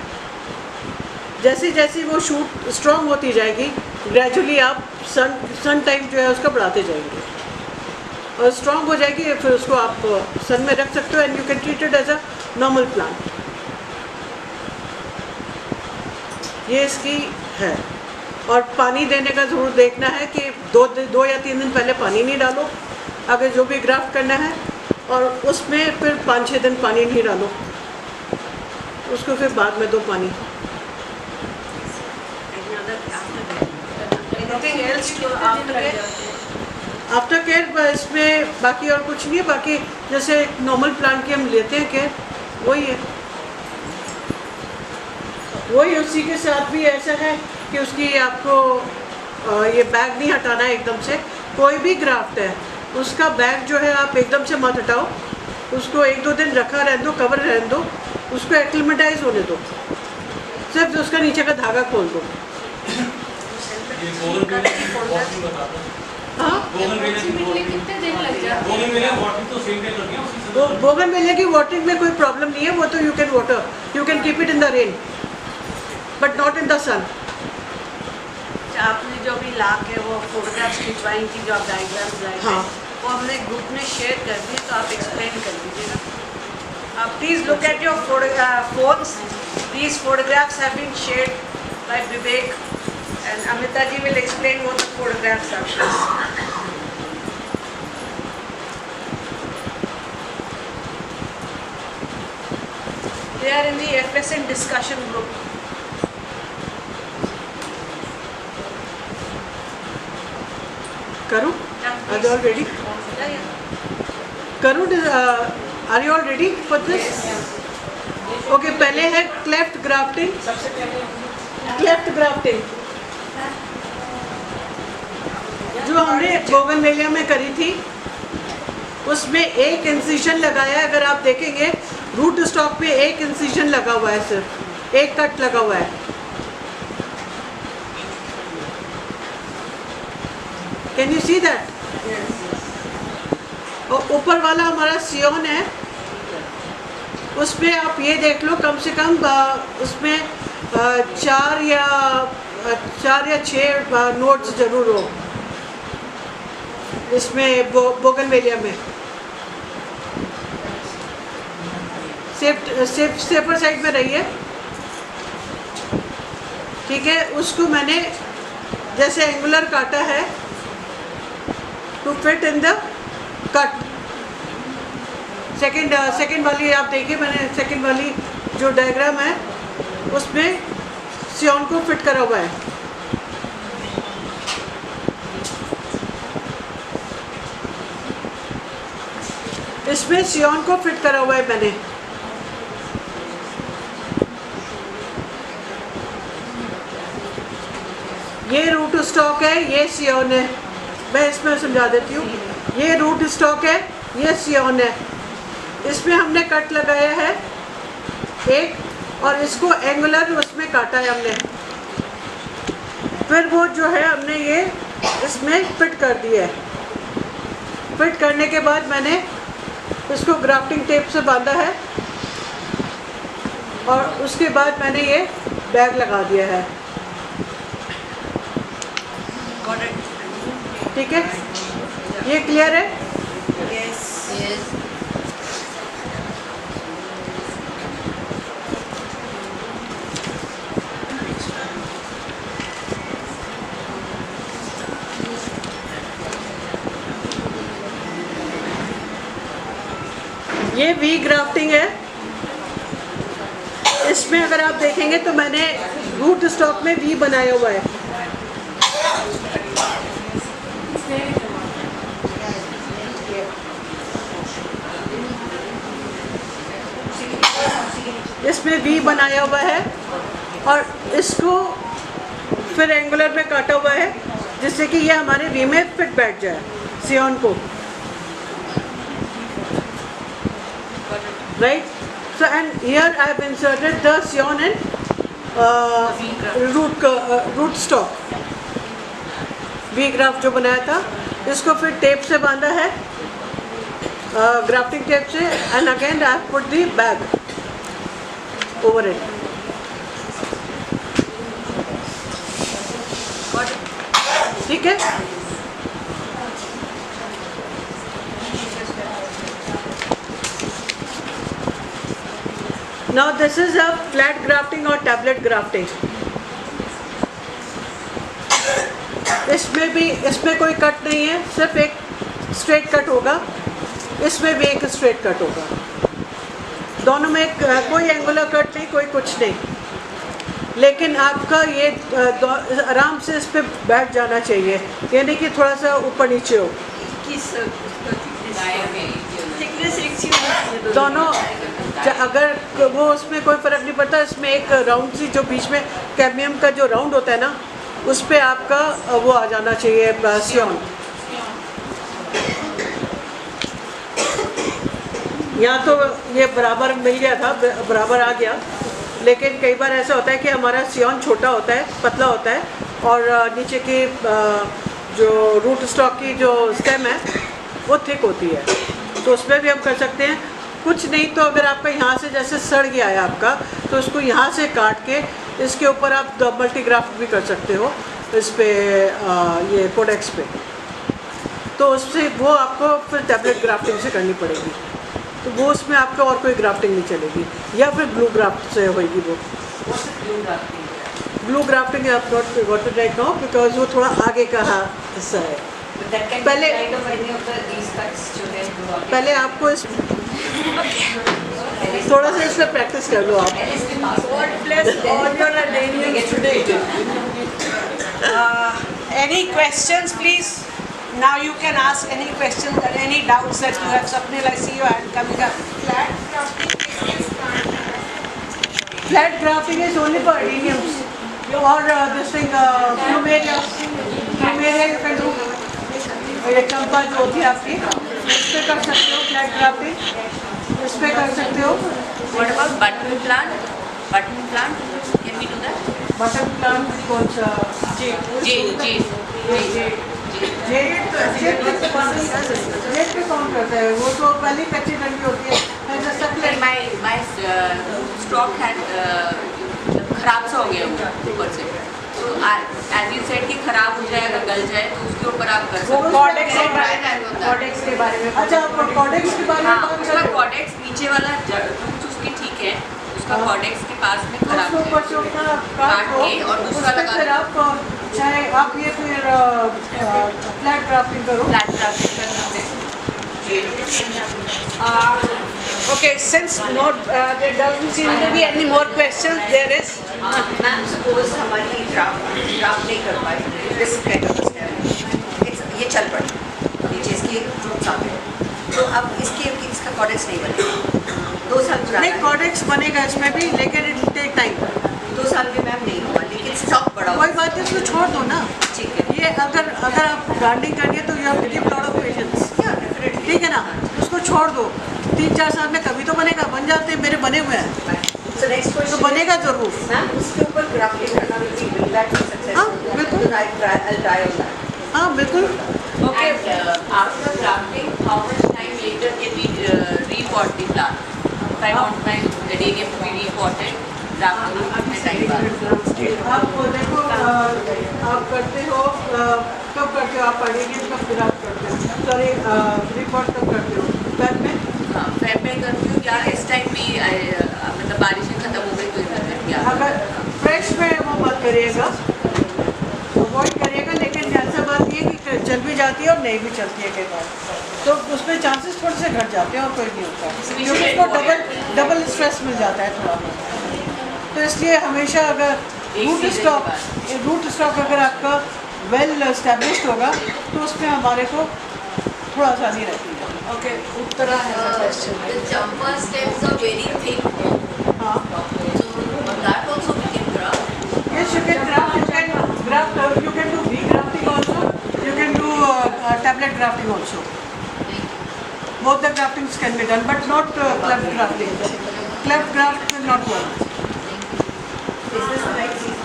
जैसे जैसे वो शूट स्ट्रॉन्ग होती जाएगी, ग्रेजुअली आप सन टाइम जो है उसका बढ़ाते जाएंगे और स्ट्रॉन्ग हो जाएगी, फिर उसको आप सन में रख सकते हो and you can treat it as a normal plant. ये इसकी है। और पानी देने का ज़रूर देखना है कि दो या 3 दिन पहले पानी नहीं डालो अगर जो भी ग्राफ्ट करना है, और उसमें फिर 5-6 दिन पानी नहीं डालो, उसको फिर बाद में दो पानी। Anything else to aftercare? After care इसमें बाकी और कुछ नहीं है, बाकी जैसे नॉर्मल प्लांट की हम लेते हैं केयर वही है। वही उसी के साथ भी ऐसा है कि उसकी आपको ये बैग नहीं हटाना है एकदम से। कोई भी ग्राफ्ट है उसका बैग जो है आप एकदम से मत हटाओ, उसको 1-2 दिन रखा रहने दो, कवर रहने दो, उसको एक्लिमेटाइज होने दो, सिर्फ उसका नीचे का धागा खोल दो। ये बोगनवेलिया की वॉटरिंग बता दो। हाँ, अप्रोक्सीमेटली कितने दिन लग जाते हैं? बोगनवेलिया वॉटरिंग तो सेम डे कर दिया उसी से। बोगनवेलिया की वाटरिंग में कोई प्रॉब्लम नहीं है, वो तो you can water, you can keep it in the rain but not in the sun. आपने जो भी ला के वो फोटोग्राफ्स खिंचवाई थी, जो आप डायग्राम्स लाए थे, हाँ। वो हमने ग्रुप में शेयर कर दी, तो आप एक्सप्लेन कर दीजिएगा। आप please look at your phones, these photographs have been shared by Vivek and Amita ji will explain what the photographs are. They are in the FSN discussion group. करूँ? Yeah, Are they all ready? Yeah, yeah. करूँ? Are you all ready for this? Okay, पहले है cleft grafting. Cleft grafting जो हमने bougainvillea में करी थी, उसमें एक इंसिजन लगाया है। अगर आप देखेंगे रूट स्टॉक पे एक इंसिजन लगा हुआ है, सिर्फ एक कट लगा हुआ है। Can you see that? और ऊपर वाला हमारा सियोन है, उसमें आप ये देख लो कम से कम उसमें 4 या 6 नोट्स जरूर हो इसमें बोगनवेलिया में। सेपर साइड में रही है, ठीक है। उसको मैंने जैसे एंगुलर काटा है to fit in the cut. Second वाली आप देखिए, मैंने सेकंड वाली जो डायग्राम है उसमें सियोन को फिट करा हुआ है। इसमें सियोन को फिट करा हुआ है मैंने। ये रूट स्टॉक है, ये सियोन है। मैं इसमें समझा देती हूँ। ये रूट स्टॉक है, ये सियोन है। इसमें हमने कट लगाया है एक, और इसको एंगुलर उसमें काटा है हमने। फिर वो जो है हमने ये इसमें फिट कर दिया है। फिट करने के बाद मैंने इसको ग्राफ्टिंग टेप से बांधा है, और उसके बाद मैंने ये बैग लगा दिया है। ठीक है, ये क्लियर है? Yes. Yes. ये वी ग्राफ्टिंग है। इसमें अगर आप देखेंगे तो मैंने रूट स्टॉक में वी बनाया हुआ है। इसमें वी बनाया हुआ है, और इसको फिर एंगुलर में काटा हुआ है, जिससे कि ये हमारे वी में फिट बैठ जाए सियोन को। Right, so and here I have inserted the scion and root stock. We graft जो बनाया था, इसको फिर टेप से बांधा है, ग्राफ्टिंग टेप से, and again I have put the bag. over it. ठीक है? Now this is a flat grafting or tablet grafting. इसमें कोई कट नहीं है, सिर्फ एक स्ट्रेट कट होगा, इसमें भी एक स्ट्रेट कट होगा, दोनों में कोई एंगुलर कट नहीं, कोई कुछ नहीं, लेकिन आपका ये आराम से इस पे बैठ जाना चाहिए, यानी कि थोड़ा सा ऊपर नीचे हो, दोनों। अगर वो उसमें कोई फ़र्क नहीं पड़ता, इसमें एक राउंड सी जो बीच में कैडमियम का जो राउंड होता है ना, उस पे आपका वो आ जाना चाहिए सियोन। यहाँ तो ये बराबर मिल गया था, बराबर आ गया, लेकिन कई बार ऐसा होता है कि हमारा सियोन छोटा होता है, पतला होता है, और नीचे की जो रूट स्टॉक की जो स्टेम है वो थिक होती है, तो उसमें भी हम कर सकते हैं। कुछ नहीं तो अगर आपका यहाँ से जैसे सड़ गया है आपका, तो उसको यहाँ से काट के इसके ऊपर आप मल्टीग्राफ्ट भी कर सकते हो, इस पे ये कोडेक्स पे, तो उससे वो आपको फिर टैबलेट ग्राफ्टिंग से करनी पड़ेगी, तो वो उसमें आपका और कोई ग्राफ्टिंग नहीं चलेगी, या फिर ग्लू ग्राफ्ट से होगी वो। ग्लू ग्राफ्टिंग आप not got it right now because वो थोड़ा आगे का हिस्सा है। पहले आपको इस थोड़ा सा इसमें प्रैक्टिस कर लो आप। Any questions, please? Now you can ask any questions or any doubts that you have. Swapnil, I see your hand coming up. Flat grafting is only for adeniums or this thing plumeria. Plumeria you can do. ये चंपा जो होती है आपकी, इस पे कर सकते हो फ्लैट ग्राफ्टिंग, इस पे कर सकते हो। What about button plant? Button plant? Can we do that? Button plant कौन सा? Jade पे कौन करता है? वो तो पहले कच्ची डंडी होती है। My stock had खराब सा हो गया ऊपर से, तो as you said कि खराब हो जाएगा, गल जाए, तो उसके ऊपर आप कर सकते हो। कॉडेक्स के बारे में। अच्छा, आपको कॉडेक्स के बारे में बात उसका कॉडेक्स नीचे वाला रूट उसकी ठीक है, उसका कॉडेक्स के पास में खराब है, काट के और दूसरा लगा। फिर आप चाहे आप ये फिर फ्लैट ग्राफ्टिंग करो। फ्लैट ग्राफ्टिंग कर सकते हैं। Okay, since there doesn't seem to be any more questions, there is. Ma'am suppose हमारी ड्राफ्ट नहीं कर पाई, दिस काइंड ऑफ स्टेप ये चल पड़ी, नीचे इसकी रूट्स आते हैं, तो अब इसका कॉडेक्स नहीं बनेगा, 2 साल पुराना नहीं, कॉडेक्स बनेगा इसमें भी, लेकिन इट टेक टाइम। 2 साल में मैम नहीं हुआ, लेकिन स्टॉक बड़ा कोई बात नहीं, उसको छोड़ दो ना। ठीक है, ये अगर आप गार्डनिंग करिए तो you have to give lot of patience, ठीक है ना, उसको छोड़ दो। 3-4 साल में कभी तो बनेगा, बन जाते हैं, मेरे बने हुए हैं, सो नेक्स्ट तो क्वेश्चन बनेगा जरूर। मैम उसके ऊपर ग्राफ्टिंग करना विल दैट बी सक्सेसफुल? हाँ, बिल्कुल। I try on that. हाँ, बिल्कुल। Okay, after grafting, how much time later can we repot the plant? If I want my adenium to be repotted, grafting कितने time बाद? आप देखो, आप करते हो कब करते हो आप अडेनियम कब ग्राफ्ट करते हो, सॉरी रिपोर्ट कब करते हो, फेब में? हाँ, फेब में करती हूँ, या इस टाइम भी मतलब बारिशें खत्म हो गई तो इधर में क्या? अगर फ्रेश में वो मत करिएगा, अवॉइड करिएगा, लेकिन ऐसा बात ये कि चल भी जाती है और नहीं भी चलती है कई बार, तो उसमें चांसेस थोड़े से घट जाते हैं और कोई नहीं होता, क्योंकि उसको डबल स्ट्रेस मिल जाता है थोड़ा, तो इसलिए हमेशा अगर रूट स्टॉक अगर आपका वेल एस्टेब्लिश्ड होगा तो उसमें हमारे को थोड़ा आसानी रहती है। Okay, Uttara has a question. The jumper stems are very thick. हाँ, So that also we can graft. yes, you can graft, you can do V-grafting also, you can do tablet grafting also. Both the graftings can be done, but not cleft grafting. Cleft graft will not work. Is this the right season?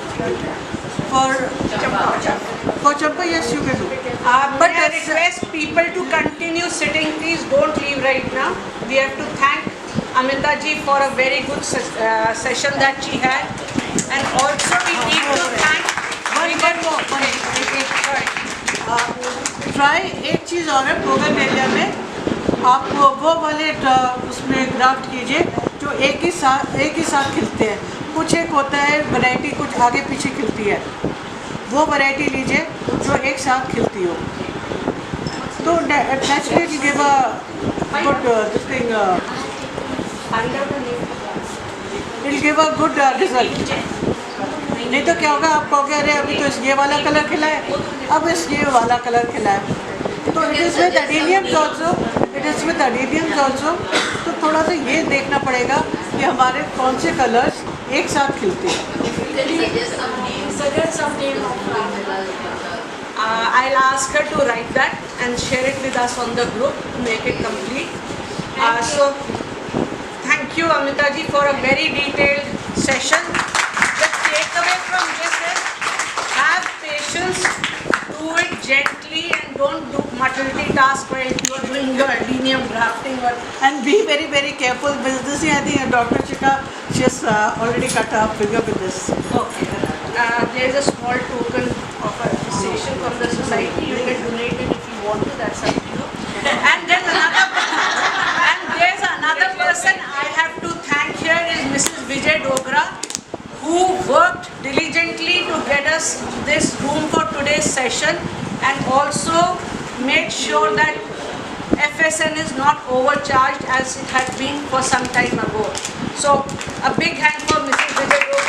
For champa, yes, you can do. But I request people to continue sitting. Please don't leave right now. We have to thank Amita ji for a very good session that she had, and also we need to thank try एक चीज़ और है बोगन area में, आप वो वाले उसमें graft कीजिए जो एक ही साथ खिलते हैं। कुछ एक होता है वैरायटी कुछ आगे पीछे खिलती है, वो वैरायटी लीजिए जो एक साथ खिलती हो, तो naturally it give a good this thing, it give a good result. नहीं तो क्या होगा, आप कहोगे अरे अभी तो ये वाला कलर खिला है, अब ये वाला कलर खिला है। तो इट इज़ विद एडेनियम्स ऑल्सो, तो थोड़ा सा ये देखना पड़ेगा कि हमारे कौन से कलर्स एक साथ खिलते हैं। I'll ask her to write that and share it with us on the group to make it complete. So thank you Amita ji for a very detailed session. The takeaway from this is have patience, do it gently and don't do multitask while you are doing your adenium grafting. And be very, very careful with this. I think Dr. Chika, she has already cut her finger with this. Okay. There is a small token of appreciation from the society. You can donate it if you want to. That's up to you. And there's another person I have to thank here is Mrs. Vijay Dogra, who worked diligently to get us this room for today's session and also made sure that FSN is not overcharged as it had been for some time ago. So a big hand for Mrs. Vijay Dogra.